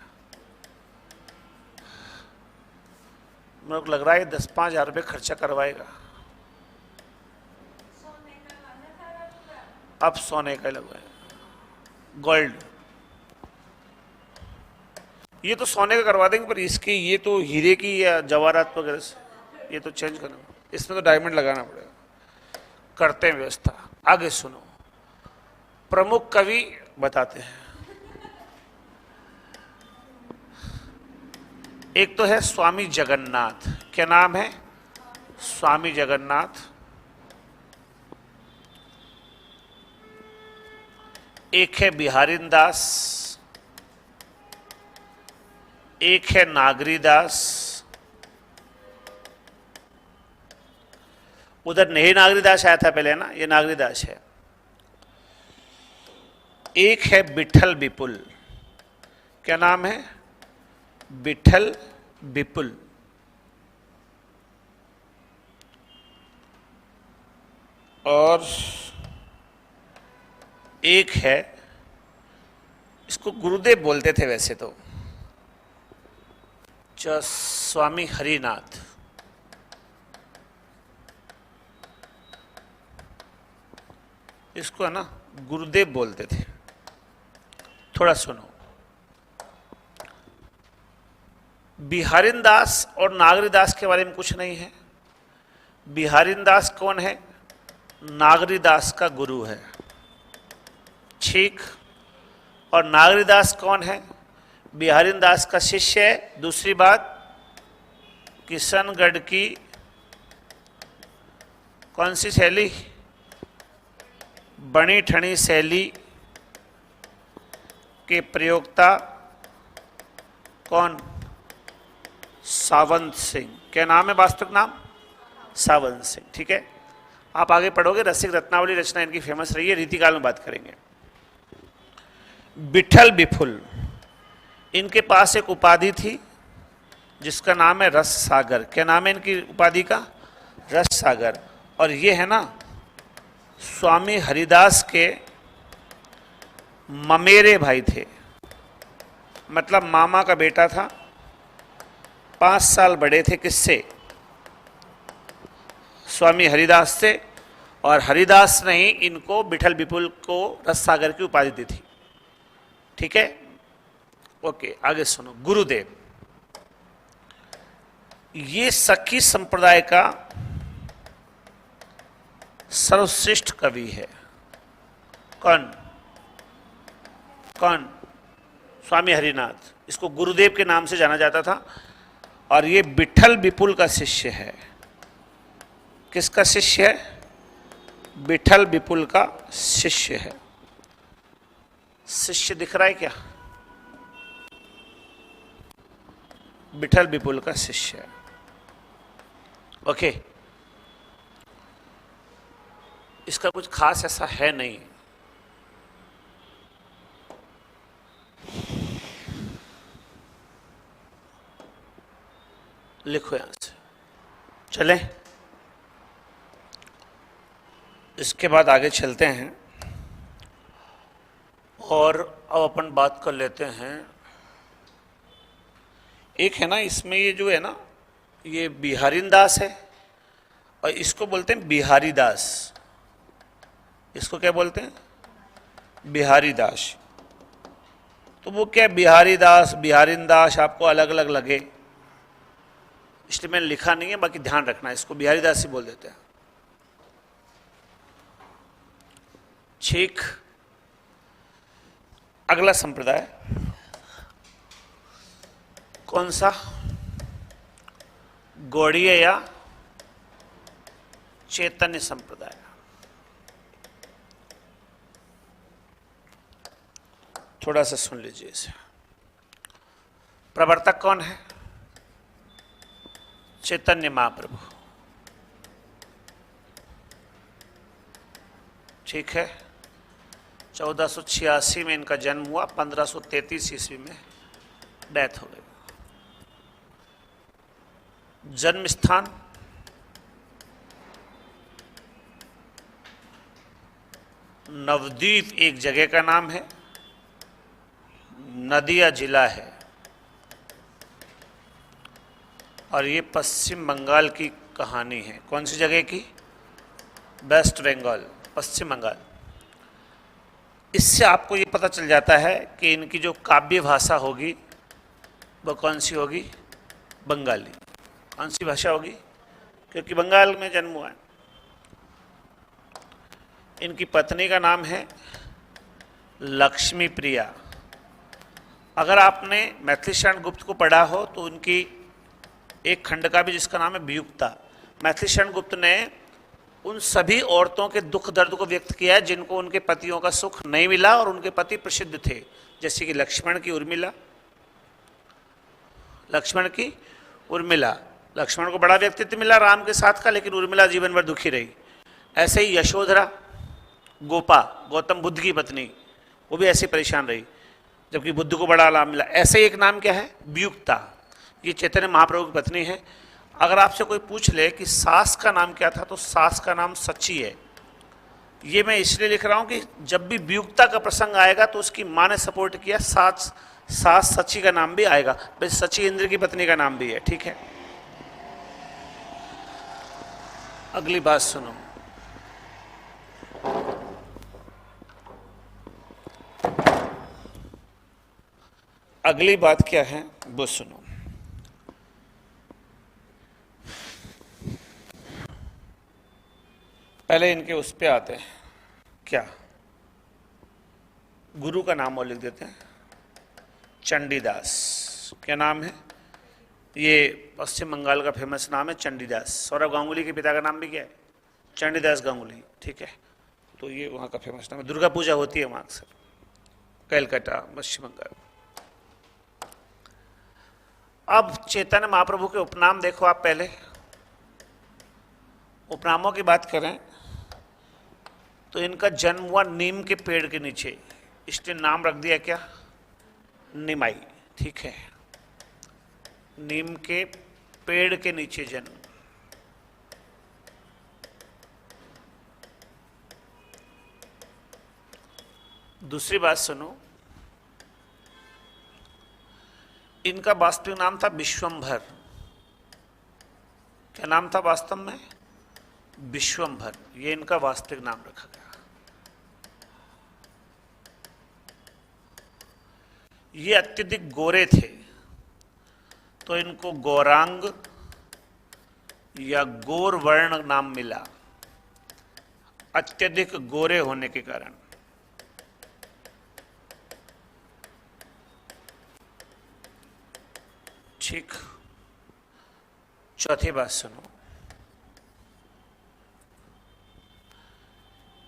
मेरे को लग रहा है 10-5 हजार रुपये खर्चा करवाएगा। अब सोने का लगवाएगा, गोल्ड। ये तो सोने का करवा देंगे, पर इसकी ये तो हीरे की या जवाहरात वगैरह से ये तो चेंज करना, इसमें तो डायमंड लगाना पड़ेगा। करते हैं व्यवस्था। आगे सुनो, प्रमुख कवि बताते हैं। एक तो है स्वामी जगन्नाथ। क्या नाम है? स्वामी जगन्नाथ। एक है बिहारिन दास, एक है नागरी दास। उधर नहीं नागरी दास आया था पहले ना, ये नागरी दास है। एक है बिठल विपुल। क्या नाम है? बिठल विपुल। और एक है, इसको गुरुदेव बोलते थे वैसे तो, स्वामी हरिनाथ। इसको है ना गुरुदेव बोलते थे। थोड़ा सुनो, बिहारिन दास और नागरी दास के बारे में कुछ नहीं है। बिहारिन दास कौन है? नागरी दास का गुरु है। ठीक। और नागरी दास कौन है? बिहारिन दास का शिष्य है। दूसरी बात, किशनगढ़ की कौन सी शैली? बनी ठनी शैली के प्रयोक्ता कौन? सावंत सिंह। क्या नाम है वास्तविक नाम? सावंत सिंह। ठीक है। आप आगे पढ़ोगे, रसिक रत्नावली रचना इनकी फेमस रही है। रीतिकाल में बात करेंगे। बिठल विपुल, इनके पास एक उपाधि थी जिसका नाम है रस सागर। क्या नाम है इनकी उपाधि का? रस सागर। और ये है ना स्वामी हरिदास के ममेरे भाई थे, मतलब मामा का बेटा था। 5 साल बड़े थे किससे? स्वामी हरिदास से। और हरिदास ने ही इनको बिठल विपुल को रस सागर की उपाधि दी थी। ठीक है। ओके, आगे सुनो। गुरुदेव ये सखी संप्रदाय का सर्वश्रेष्ठ कवि है। कौन? कौन? स्वामी हरिनाथ। इसको गुरुदेव के नाम से जाना जाता था और ये विठल विपुल का शिष्य है। किसका शिष्य है? विठल विपुल का शिष्य है। शिष्य दिख रहा है क्या? विठल विपुल का शिष्य है। ओके, इसका कुछ खास ऐसा है नहीं। लिखो यहां से, चलें। इसके बाद आगे चलते हैं और अब अपन बात कर लेते हैं। एक है ना इसमें, ये जो है ना, ये बिहारीन दास है और इसको बोलते हैं बिहारी दास। इसको क्या बोलते हैं? बिहारी दास। तो वो क्या, बिहारी दास बिहारीन दास आपको अलग अलग लगे, इसलिए मैंने लिखा नहीं है, बाकी ध्यान रखना, इसको बिहारी दास ही बोल देते हैं। ठीक। अगला संप्रदाय कौन सा? गौड़ीय या चैतन्य संप्रदाय। थोड़ा सा सुन लीजिए इसे। प्रवर्तक कौन है? चैतन्य महाप्रभु। ठीक है। 1486 में इनका जन्म हुआ, 1533 ईस्वी में डेथ हो गई। जन्म स्थान नवद्वीप एक जगह का नाम है, नदिया जिला है और ये पश्चिम बंगाल की कहानी है। कौन सी जगह की? वेस्ट बंगाल, पश्चिम बंगाल। इससे आपको ये पता चल जाता है कि इनकी जो काव्य भाषा होगी वह कौन सी होगी? बंगाली। कौन सी भाषा होगी? क्योंकि बंगाल में जन्म हुआ है। इनकी पत्नी का नाम है लक्ष्मी प्रिया। अगर आपने मैथिली शरण गुप्त को पढ़ा हो तो उनकी एक खंड का भी जिसका नाम है वियुक्ता। मैथिली शरण गुप्त ने उन सभी औरतों के दुख दर्द को व्यक्त किया है जिनको उनके पतियों का सुख नहीं मिला और उनके पति प्रसिद्ध थे, जैसे कि लक्ष्मण की उर्मिला। लक्ष्मण की उर्मिला, लक्ष्मण को बड़ा व्यक्तित्व मिला राम के साथ का, लेकिन उर्मिला जीवन भर दुखी रही। ऐसे ही यशोधरा, गोपा, गौतम बुद्ध की पत्नी, वो भी ऐसे परेशान रही जबकि बुद्ध को बड़ा लाभ मिला। ऐसे एक नाम क्या है? वियुक्ता। ये चैतन्य महाप्रभु की पत्नी है। अगर आपसे कोई पूछ ले कि सास का नाम क्या था तो सास का नाम सची है। ये मैं इसलिए लिख रहा हूं कि जब भी वियुक्ता का प्रसंग आएगा तो उसकी मां ने सपोर्ट किया, सास सची का नाम भी आएगा। भाई सची इंद्र की पत्नी का नाम भी है। ठीक है, अगली बात सुनो। अगली बात क्या है वो सुनो। पहले इनके उस पे आते हैं, क्या गुरु का नाम और लिख देते हैं, चंडीदास। क्या नाम है? ये पश्चिम बंगाल का फेमस नाम है चंडीदास। सौरभ गांगुली के पिता का नाम भी क्या है? चंडीदास गांगुली। ठीक है, तो ये वहाँ का फेमस नाम है। दुर्गा पूजा होती है वहाँ अक्सर, कलकत्ता, पश्चिम बंगाल। अब चैतन्य महाप्रभु के उपनाम देखो आप। पहले उपनामों की बात करें तो इनका जन्म हुआ नीम के पेड़ के नीचे, इसने नाम रख दिया क्या? निमाई। ठीक है, नीम के पेड़ के नीचे जन्म। दूसरी बात सुनो, इनका वास्तविक नाम था विश्वंभर। क्या नाम था वास्तव में? विश्वंभर। ये इनका वास्तविक नाम रखा गया। ये अत्यधिक गोरे थे तो इनको गौरांग या गोर वर्ण नाम मिला, अत्यधिक गोरे होने के कारण। ठीक, चौथी बात सुनो।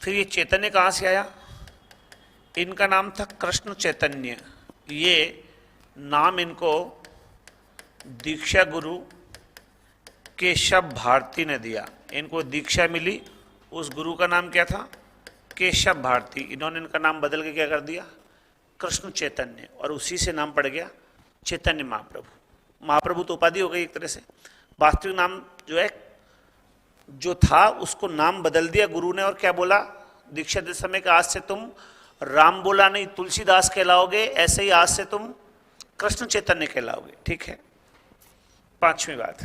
फिर ये चैतन्य कहां से आया? इनका नाम था कृष्ण चैतन्य। ये नाम इनको दीक्षा गुरु केशव भारती ने दिया। इनको दीक्षा मिली, उस गुरु का नाम क्या था? केशव भारती। इन्होंने इनका नाम बदल के क्या कर दिया? कृष्ण चैतन्य, और उसी से नाम पड़ गया चैतन्य महाप्रभु। महाप्रभु तो उपाधि हो गई एक तरह से, वास्तविक नाम जो है जो था उसको नाम बदल दिया गुरु ने। और क्या बोला दीक्षा देते समय कि आज से तुम राम बोला नहीं तुलसीदास कहलाओगे, ऐसे ही आज से तुम कृष्ण चैतन्य कहलाओगे। ठीक है। पांचवी बात,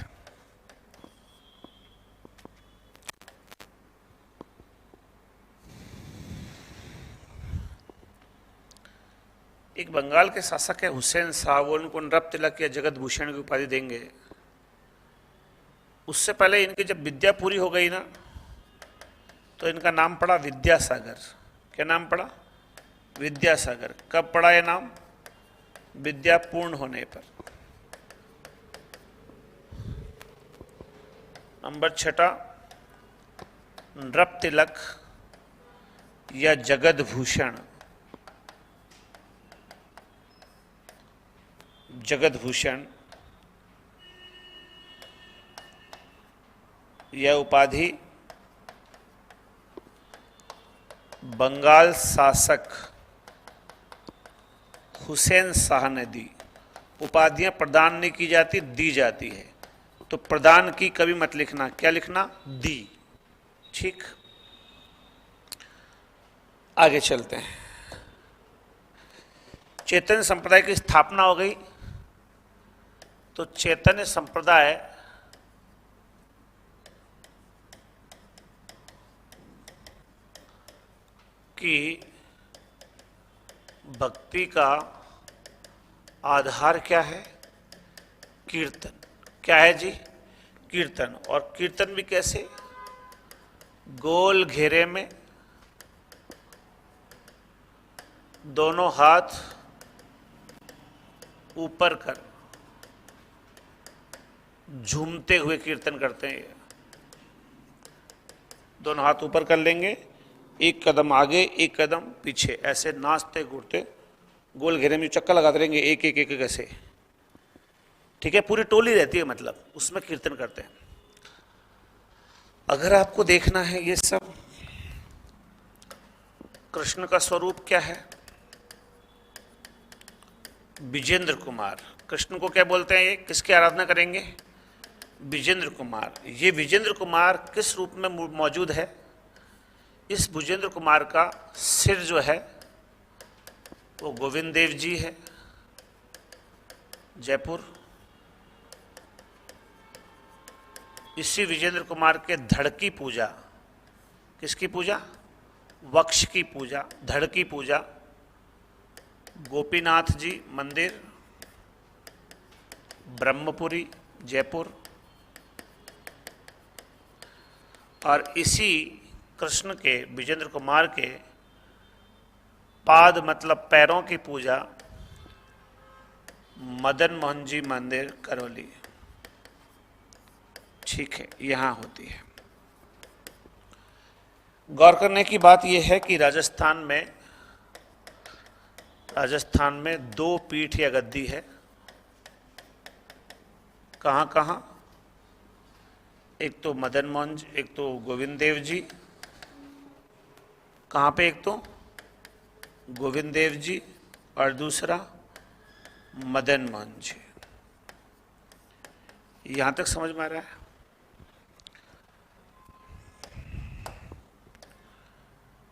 एक बंगाल के शासक है हुसैन साहब, वो उनको नृप तिलक या जगत भूषण की उपाधि देंगे। उससे पहले इनकी जब विद्या पूरी हो गई ना, तो इनका नाम पड़ा विद्यासागर। क्या नाम पड़ा? विद्यासागर। कब पड़ा यह नाम? विद्या पूर्ण होने पर। नंबर 6, नृप तिलक या जगत भूषण। जगत भूषण यह उपाधि बंगाल शासक हुसैन शाह ने दी। उपाधियां प्रदान नहीं की जाती, दी जाती है। तो प्रदान की कभी मत लिखना, क्या लिखना? दी। ठीक, आगे चलते हैं। चैतन्य संप्रदाय की स्थापना हो गई। तो चैतन्य संप्रदाय की भक्ति का आधार क्या है? कीर्तन। क्या है जी? कीर्तन। और कीर्तन भी कैसे? गोल घेरे में दोनों हाथ ऊपर कर झूमते हुए कीर्तन करते हैं। दोनों हाथ ऊपर कर लेंगे, एक कदम आगे एक कदम पीछे, ऐसे नाचते घूरते गोल घेरे में चक्कर लगाते रहेंगे, एक एक एक एक ऐसे। ठीक है, पूरी टोली रहती है, मतलब उसमें कीर्तन करते हैं। अगर आपको देखना है ये सब कृष्ण का स्वरूप क्या है? विजेंद्र कुमार। कृष्ण को क्या बोलते हैं? ये किसकी आराधना करेंगे? विजेंद्र कुमार। ये विजेंद्र कुमार किस रूप में मौजूद है? इस विजेंद्र कुमार का सिर जो है वो गोविंद देव जी है, जयपुर। इसी विजेंद्र कुमार के धड़ की पूजा, किसकी पूजा? वक्ष की पूजा, धड़ की पूजा गोपीनाथ जी मंदिर, ब्रह्मपुरी, जयपुर। और इसी कृष्ण के, विजेंद्र कुमार के पाद मतलब पैरों की पूजा मदन मोहन जी मंदिर, करौली। ठीक है, यहां होती है। गौर करने की बात यह है कि राजस्थान में 2 पीठ या गद्दी है। कहां कहां? एक तो मदन मोहन, एक तो गोविंद देव जी। कहां पे? एक तो गोविंद देव जी और दूसरा मदन मोहन जी। यहां तक समझ में आ रहा है?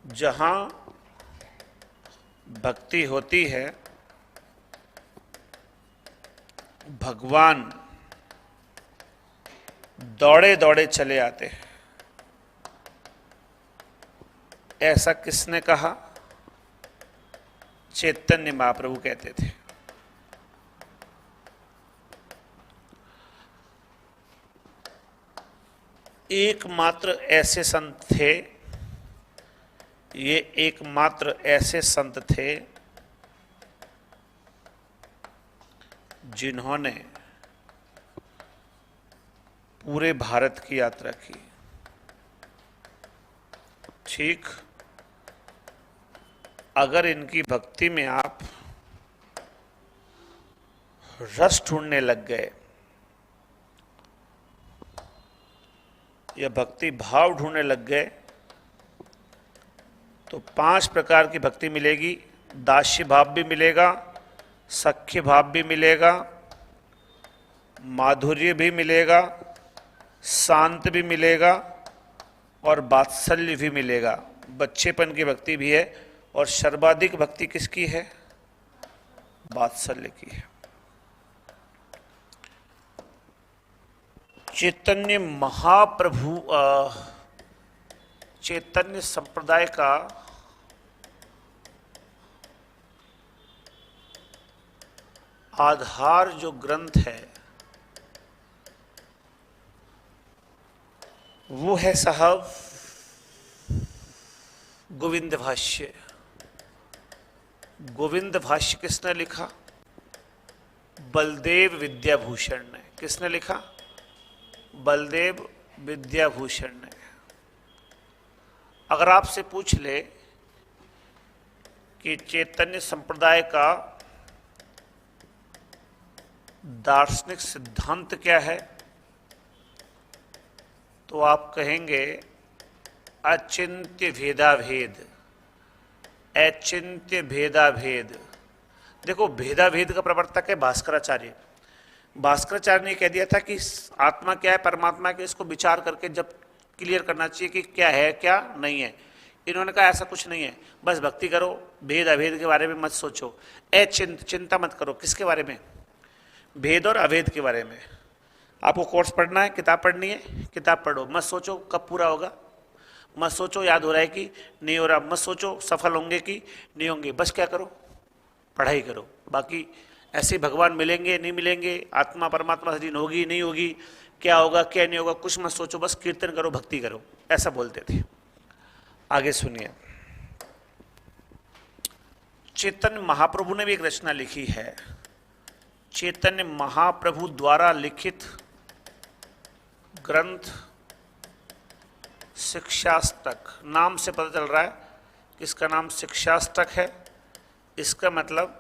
जहां भक्ति होती है, भगवान दौड़े दौड़े चले आते हैं। ऐसा किसने कहा? चैतन्य महाप्रभु कहते थे। एकमात्र ऐसे संत थे, ये एकमात्र ऐसे संत थे जिन्होंने पूरे भारत की यात्रा की। ठीक, अगर इनकी भक्ति में आप रस ढूंढने लग गए या भक्ति भाव ढूंढने लग गए तो 5 प्रकार की भक्ति मिलेगी। दास्य भाव भी मिलेगा, सख्य भाव भी मिलेगा, माधुर्य भी मिलेगा, शांत भी मिलेगा और वात्सल्य भी मिलेगा। बच्चेपन की भक्ति भी है और सर्वाधिक भक्ति किसकी है? वात्सल्य की है। चैतन्य महाप्रभु चैतन्य संप्रदाय का आधार जो ग्रंथ है वो है साहब गोविंद भाष्य। गोविंद भाष्य किसने लिखा? बलदेव विद्याभूषण ने। किसने लिखा? बलदेव विद्याभूषण ने। अगर आपसे पूछ ले कि चैतन्य संप्रदाय का दार्शनिक सिद्धांत क्या है तो आप कहेंगे अचिंत्य भेदाभेद, अचिंत्य भेदाभेद। देखो, भेदाभेद का प्रवर्तक है भास्कराचार्य। भास्कराचार्य ने कह दिया था कि आत्मा क्या है, परमात्मा क्या, इसको विचार करके जब क्लियर करना चाहिए कि क्या है क्या नहीं है। इन्होंने कहा ऐसा कुछ नहीं है, बस भक्ति करो, भेद अभेद के बारे में मत सोचो, चिंता मत करो। किसके बारे में? भेद और अभेद के बारे में। आपको कोर्स पढ़ना है, किताब पढ़नी है, किताब पढ़ो, मत सोचो कब पूरा होगा, मत सोचो याद हो रहा है कि नहीं हो रहा, मत सोचो सफल होंगे कि नहीं होंगे, बस क्या करो, पढ़ाई करो। बाकी ऐसे भगवान मिलेंगे नहीं मिलेंगे, आत्मा परमात्मा से होगी नहीं होगी, क्या होगा क्या नहीं होगा, कुछ मत सोचो, बस कीर्तन करो, भक्ति करो, ऐसा बोलते थे। आगे सुनिए, चैतन्य महाप्रभु ने भी एक रचना लिखी है। चैतन्य महाप्रभु द्वारा लिखित ग्रंथ शिक्षाष्टक, नाम से पता चल रहा है कि इसका नाम शिक्षाष्टक है। इसका मतलब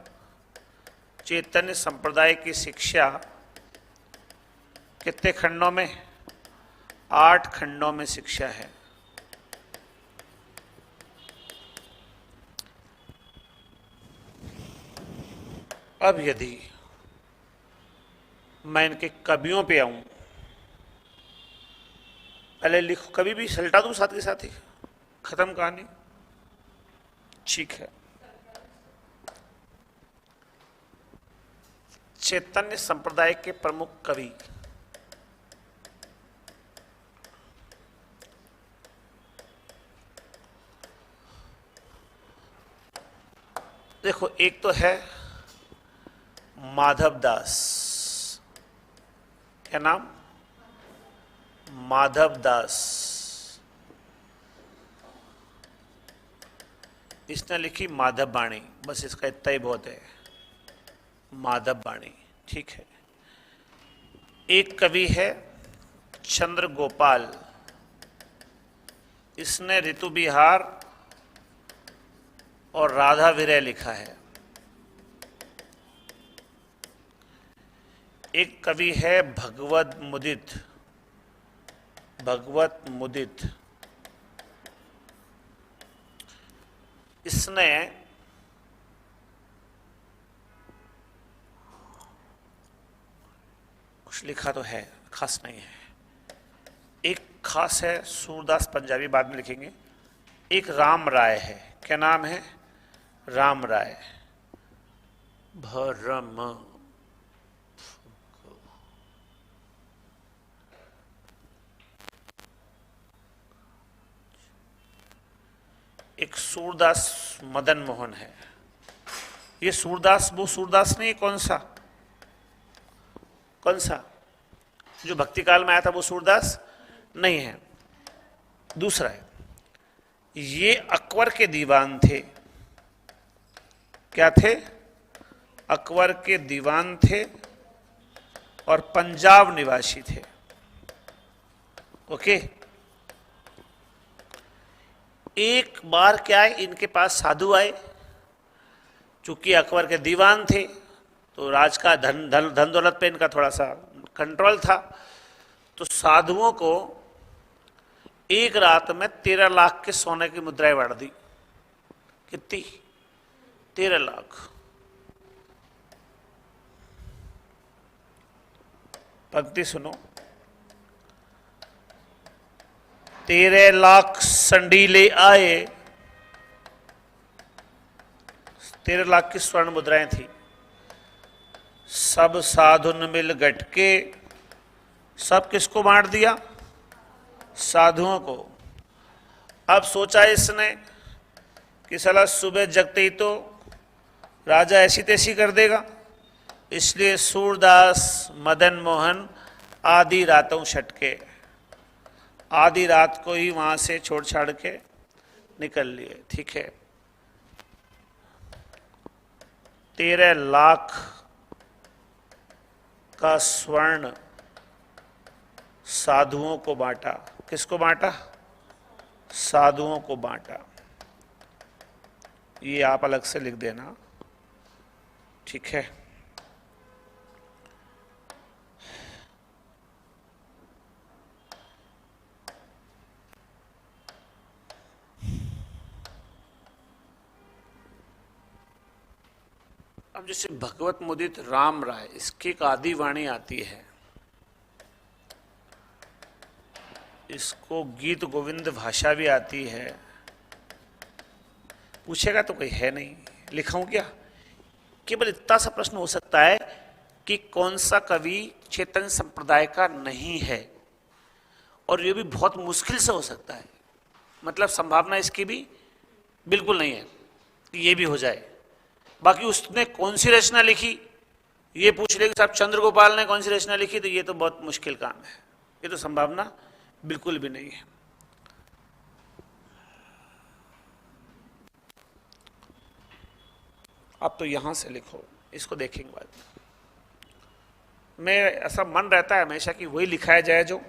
चैतन्य संप्रदाय की शिक्षा कितने खंडों में? 8 खंडों में शिक्षा है। अब यदि मैं इनके कवियों पे आऊं, पहले लिखो, कभी भी सलटा दूं साथ के साथ ही, खत्म कहानी, ठीक है। चैतन्य संप्रदाय के प्रमुख कवि देखो, एक तो है माधव दास। क्या नाम? माधव दास। इसने लिखी माधव वाणी, बस इसका इतना ही बहुत है, माधव वाणी, ठीक है। एक कवि है चंद्र गोपाल, इसने ऋतु विहार और राधा विरह लिखा है। एक कवि है भगवत मुदित, भगवत मुदित, इसने कुछ लिखा तो है, खास नहीं है। एक खास है सूरदास पंजाबी, बाद में लिखेंगे। एक राम राय है। क्या नाम है? राम राय। भरम एक सूरदास मदन मोहन है। ये सूरदास वो सूरदास नहीं, कौन सा? कौन सा जो भक्ति काल में आया था वो सूरदास नहीं है। दूसरा है, ये अकबर के दीवान थे। क्या थे? अकबर के दीवान थे और पंजाब निवासी थे। ओके। एक बार क्या है, इनके पास साधु आए। चूंकि अकबर के दीवान थे तो राज का धन धन धन दौलत पे इनका थोड़ा सा कंट्रोल था। तो साधुओं को एक रात में 13 लाख के सोने की मुद्राएं बांट दी। कितनी? 13 लाख। पंक्ति सुनो। 13 लाख संडीले आए। 13 लाख की स्वर्ण मुद्राएं थी। सब साधुन मिल गटके। सब किसको बांट दिया? साधुओं को। अब सोचा इसने कि साला सुबह जगते ही तो राजा ऐसी तैसी कर देगा, इसलिए सूरदास मदन मोहन आधी रातों छटके, आधी रात को ही वहां से छोड़ छाड़ के निकल लिए। ठीक है। 13 लाख का स्वर्ण साधुओं को बांटा। किसको बांटा? साधुओं को बांटा। ये आप अलग से लिख देना। ठीक है। अब जैसे भगवत मुदित राम राय, इसकी एक आदि वाणी आती है, इसको गीत गोविंद भाषा भी आती है। पूछेगा तो कोई है नहीं, लिखाऊं क्या? केवल इतना सा प्रश्न हो सकता है कि कौन सा कवि चेतन संप्रदाय का नहीं है, और ये भी बहुत मुश्किल से हो सकता है। मतलब संभावना इसकी भी बिल्कुल नहीं है कि ये भी हो जाए। बाकी उसने कौन सी रचना लिखी ये पूछ ले कि साहब चंद्रगोपाल ने कौन सी रचना लिखी, तो ये तो बहुत मुश्किल काम है। ये तो संभावना बिल्कुल भी नहीं है। अब तो यहां से लिखो, इसको देखेंगे बाद। मैं ऐसा मन रहता है हमेशा कि वही लिखाया जाए जो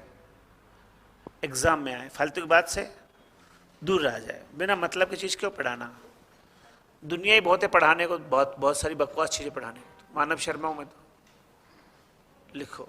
एग्जाम में आए, फालतू की बात से दूर रह जाए। बिना मतलब की चीज क्यों पढ़ाना? दुनिया ही बहुत है पढ़ाने को, बहुत बहुत सारी बकवास चीजें पढ़ाने को। मानव शर्मा हूं मैं तो। लिखो।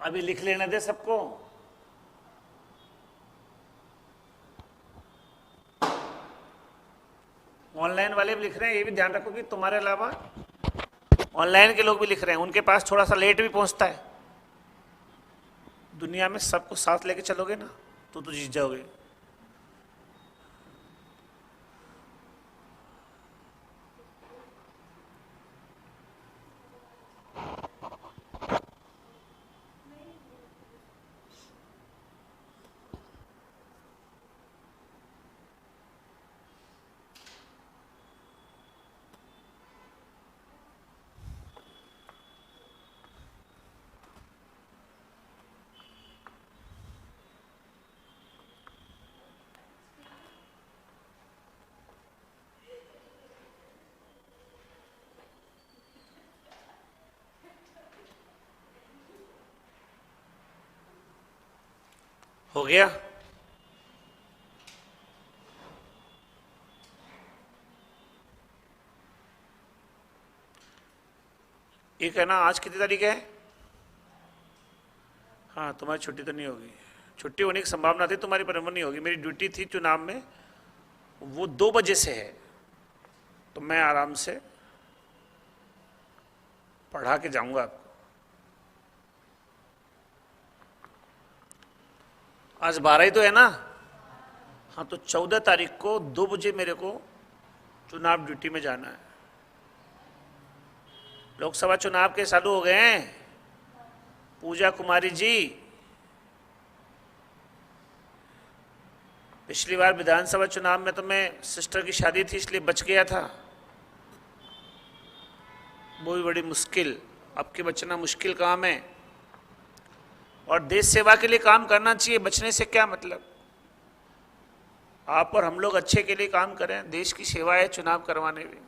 अभी लिख लेने दे सबको। ऑनलाइन वाले भी लिख रहे हैं, ये भी ध्यान रखो कि तुम्हारे अलावा ऑनलाइन के लोग भी लिख रहे हैं, उनके पास थोड़ा सा लेट भी पहुंचता है। दुनिया में सबको साथ लेके चलोगे ना तो जीत जाओगे। हो गया? एक है ना, आज कितनी तारीख है? हाँ, तुम्हारी छुट्टी तो नहीं होगी। छुट्टी होने की संभावना थी, तुम्हारी पर नहीं होगी। मेरी ड्यूटी थी चुनाव में, वो 2 बजे से है, तो मैं आराम से पढ़ा के जाऊंगा आपको। आज 12 ही तो है ना? हाँ, तो 14 तारीख को 2 बजे मेरे को चुनाव ड्यूटी में जाना है। लोकसभा चुनाव के चालू हो गए हैं। पूजा कुमारी जी, पिछली बार विधानसभा चुनाव में तो मैं सिस्टर की शादी थी इसलिए बच गया था, वो भी बड़ी मुश्किल। अब के बचना मुश्किल काम है, और देश सेवा के लिए काम करना चाहिए। बचने से क्या मतलब? आप और हम लोग अच्छे के लिए काम करें, देश की सेवा है चुनाव करवाने में।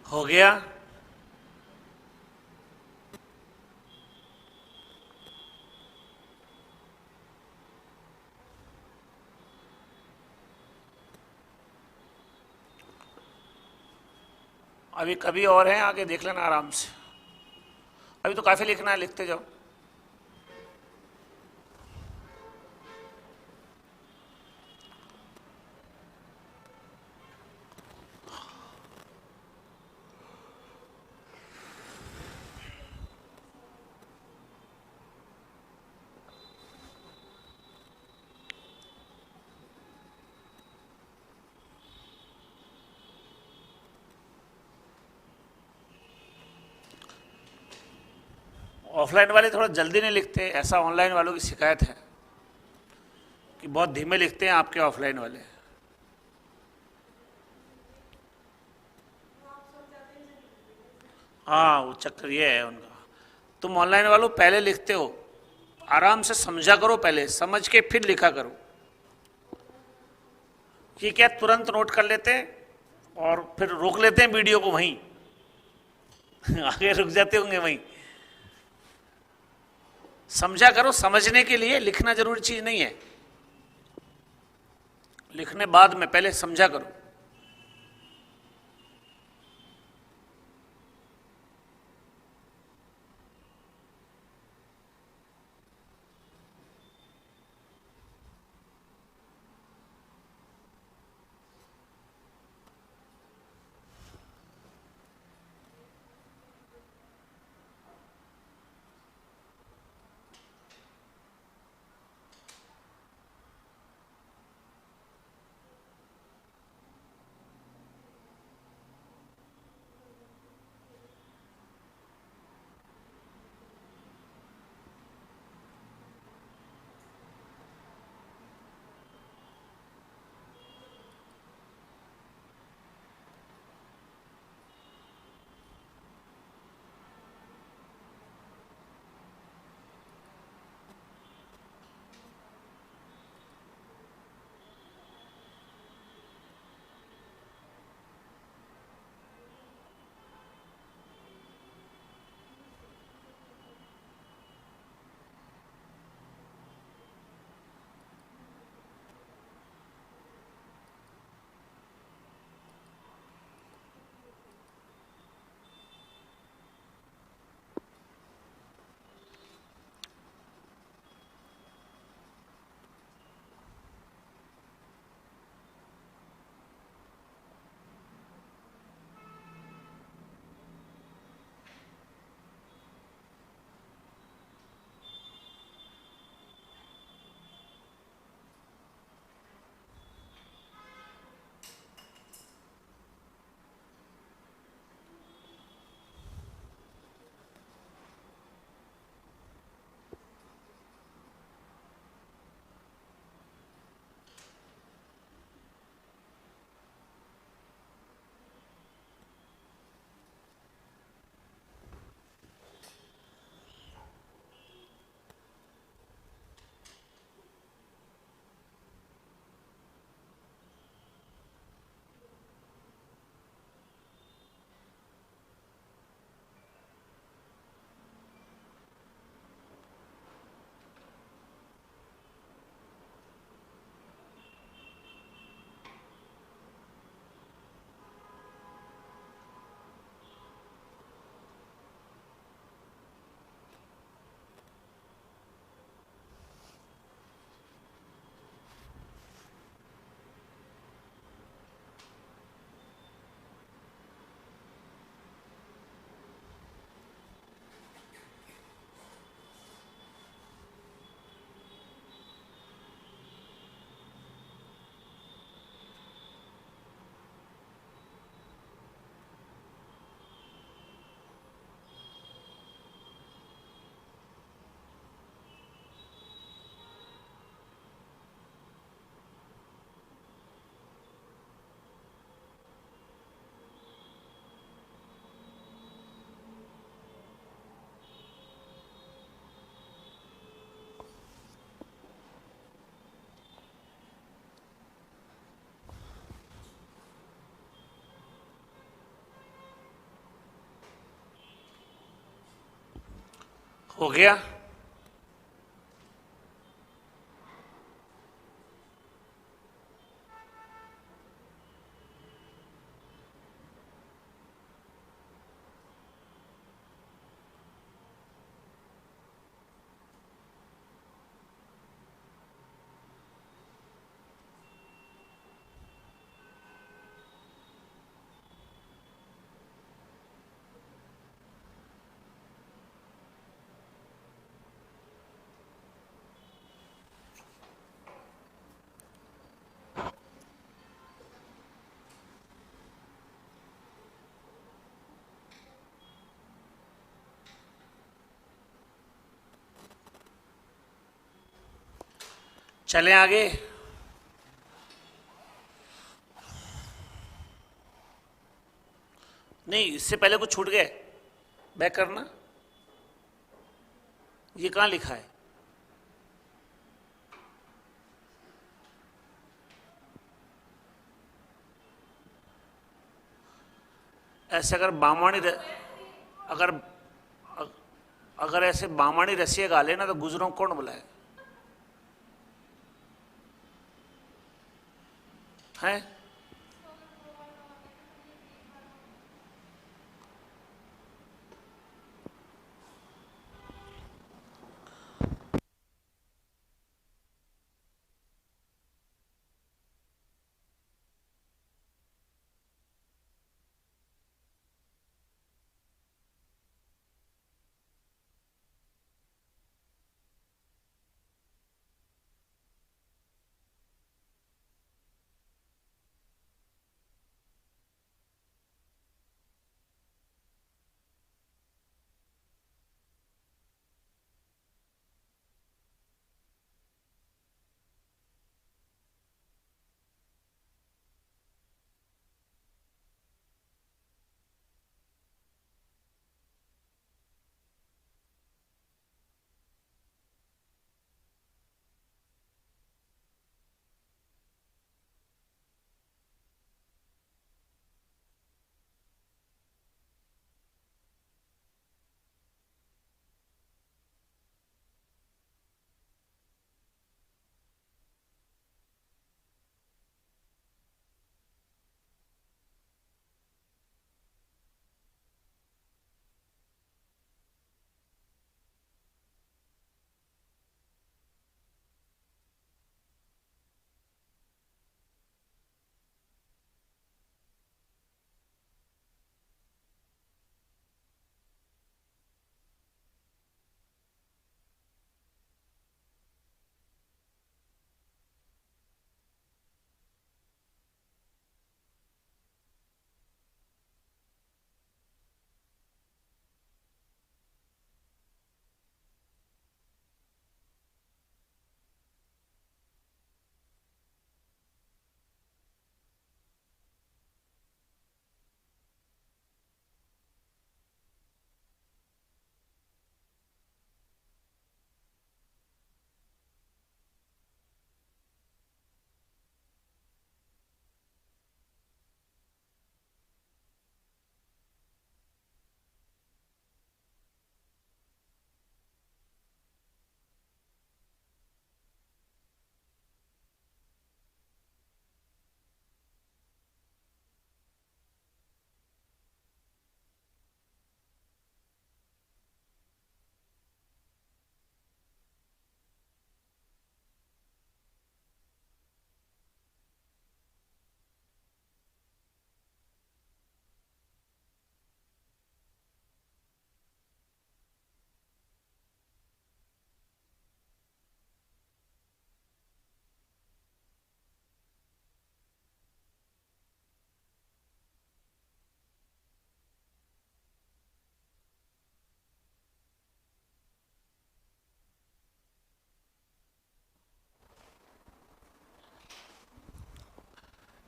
हो गया? अभी कभी और है, आगे देख लेना आराम से। अभी तो काफी लिखना है, लिखते जाओ। ऑफलाइन वाले थोड़ा जल्दी नहीं लिखते, ऐसा ऑनलाइन वालों की शिकायत है कि बहुत धीमे लिखते हैं आपके ऑफलाइन वाले। हाँ, वो चक्कर ये है उनका। तुम ऑनलाइन वालों पहले लिखते हो, आराम से समझा करो, पहले समझ के फिर लिखा करो। ये क्या तुरंत नोट कर लेते हैं और फिर रोक लेते हैं वीडियो को वहीं आगे रुक जाते होंगे वहीं। समझा करो, समझने के लिए लिखना जरूरी चीज नहीं है, लिखने बाद में, पहले समझा करो। हो गया? चलें आगे। नहीं, इससे पहले कुछ छूट गए, बैक करना। ये कहाँ लिखा है? ऐसे अगर अगर ऐसे बामाणी रसिया गा लेना तो गुजरों कौन बुलाए हैं?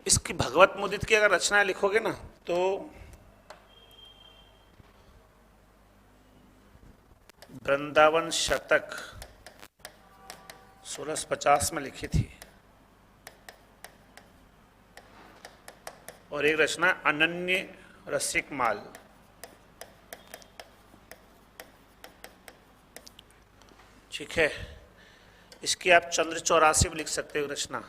इसकी भगवत मुदित की अगर रचना लिखोगे ना तो वृंदावन शतक 1650 में लिखी थी, और एक रचना अनन्य रसिक माल, ठीक है। इसकी आप चंद्र 84 भी लिख सकते हो रचना,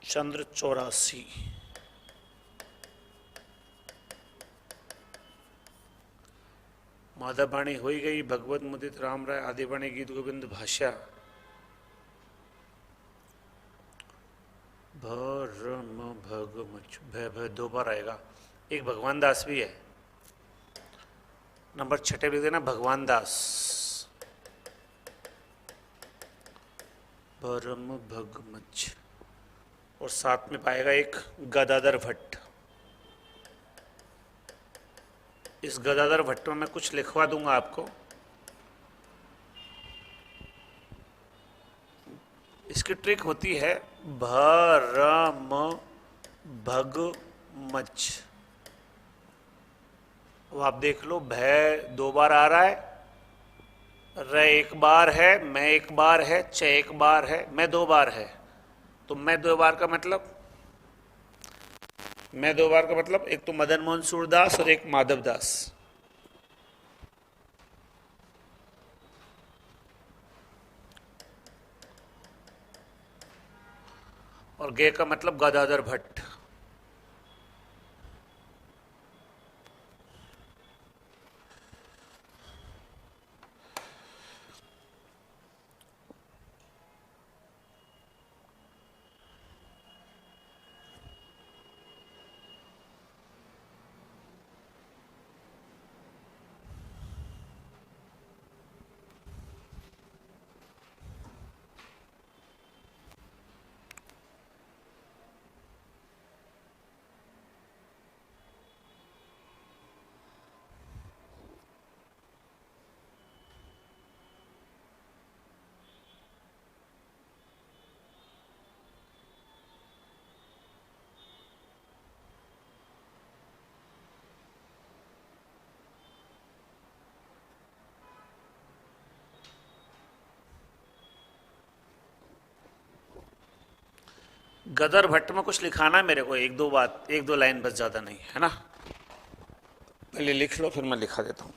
चंद्र 84। माधववाणी हो ही गई, भगवत मुदित राम राय, आदिवाणी गीत गोविंद भाषा, भरम भग मच भय 2 बार आएगा। एक भगवान दास भी है, नंबर 6 लिख देना, भगवान दास, भरम भग मच। और साथ में पाएगा एक गदाधर भट्ट। इस गदाधर भट्ट में मैं कुछ लिखवा दूंगा आपको। इसकी ट्रिक होती है भरम भग मच। वो आप देख लो, भय 2 बार आ रहा है, र 1 बार है, मैं 1 बार है, च 1 बार है, मैं 2 बार है। तो मैं 2 बार का मतलब मैं दो बार का मतलब एक तो मदन मोहन सूरदास और एक माधव दास। और गे का मतलब गदाधर भट्ट। गदर भट्ट में कुछ लिखाना है मेरे को, एक दो बात, एक दो लाइन बस, ज्यादा नहीं है ना। पहले लिख लो फिर मैं लिखा देता हूं।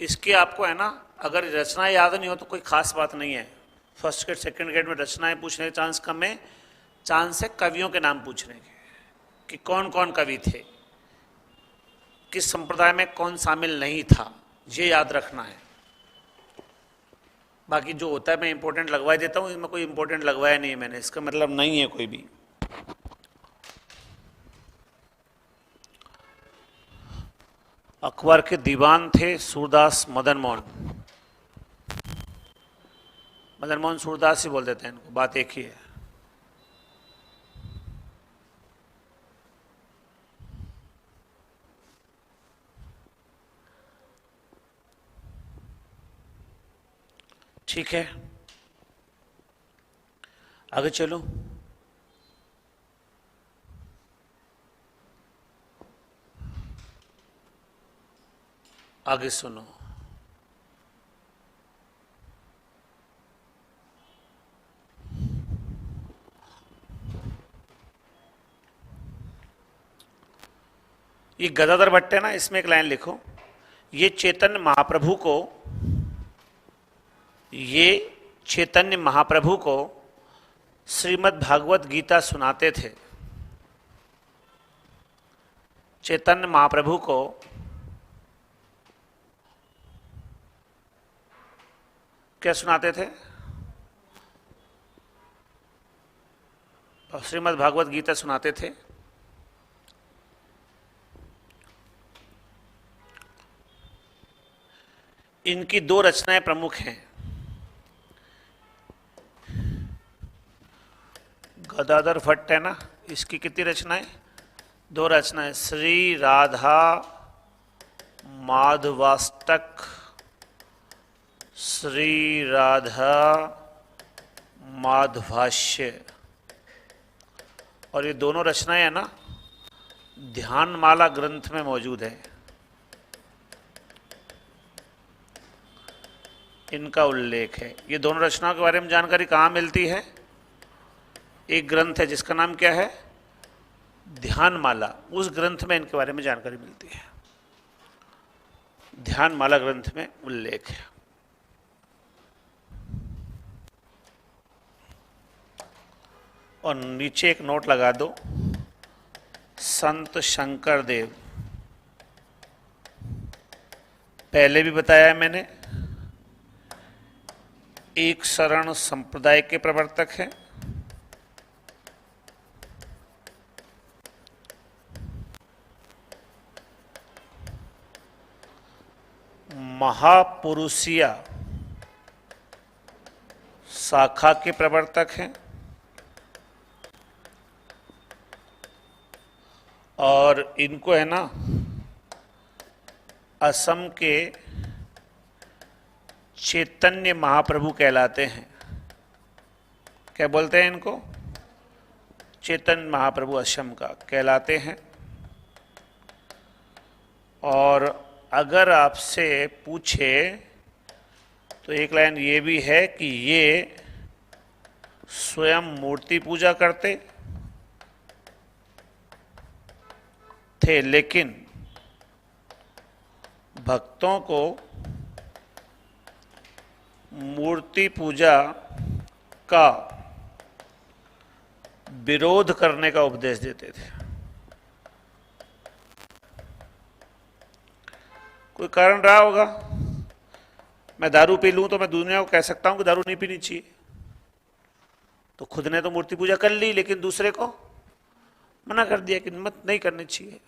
इसके आपको है ना, अगर रचना याद नहीं हो तो कोई खास बात नहीं है। फर्स्ट ग्रेड सेकंड ग्रेड में रचनाएं पूछने के चांस कम है, चांस है कवियों के नाम पूछने के, कि कौन कौन कवि थे, किस संप्रदाय में कौन शामिल नहीं था, ये याद रखना है। बाकी जो होता है मैं इंपॉर्टेंट लगवा देता हूँ, इसमें कोई इंपॉर्टेंट लगवाया नहीं है मैंने, इसका मतलब नहीं है कोई भी। अकबर के दीवान थे सूरदास मदन मोहन। मदन मोहन सूरदास ही बोल देते हैं इनको, बात एक ही है। ठीक है, आगे चलो। आगे सुनो। ये गदाधर भट्ट है ना, इसमें एक लाइन लिखो, ये चैतन्य महाप्रभु को, ये चैतन्य महाप्रभु को श्रीमद् भागवत गीता सुनाते थे। चैतन्य महाप्रभु को क्या सुनाते थे? श्रीमद् भागवत गीता सुनाते थे। इनकी दो रचनाएं प्रमुख हैं। गदाधर भट्ट है ना, इसकी कितनी रचनाएं? दो रचनाएं, श्री राधा माधवाष्टक, श्री राधा माधवाष्य। और ये दोनों रचनाएं है ना ध्यानमाला ग्रंथ में मौजूद है, इनका उल्लेख है। ये दोनों रचनाओं के बारे में जानकारी कहाँ मिलती है? एक ग्रंथ है जिसका नाम क्या है? ध्यानमाला, उस ग्रंथ में इनके बारे में जानकारी मिलती है। ध्यानमाला ग्रंथ में उल्लेख है। और नीचे एक नोट लगा दो, संत शंकर देव, पहले भी बताया है मैंने, एक शरण संप्रदाय के प्रवर्तक हैं। महापुरुषिया शाखा के प्रवर्तक हैं। और इनको है ना असम के चैतन्य महाप्रभु कहलाते हैं। क्या बोलते हैं इनको? चैतन्य महाप्रभु असम का कहलाते हैं। और अगर आपसे पूछे तो एक लाइन ये भी है कि ये स्वयं मूर्ति पूजा करते थे, लेकिन भक्तों को मूर्ति पूजा का विरोध करने का उपदेश देते थे। कोई कारण रहा होगा। मैं दारू पी लूं तो मैं दुनिया को कह सकता हूं कि दारू नहीं पीनी चाहिए, तो खुद ने तो मूर्ति पूजा कर ली, लेकिन दूसरे को मना कर दिया कि मत नहीं करनी चाहिए।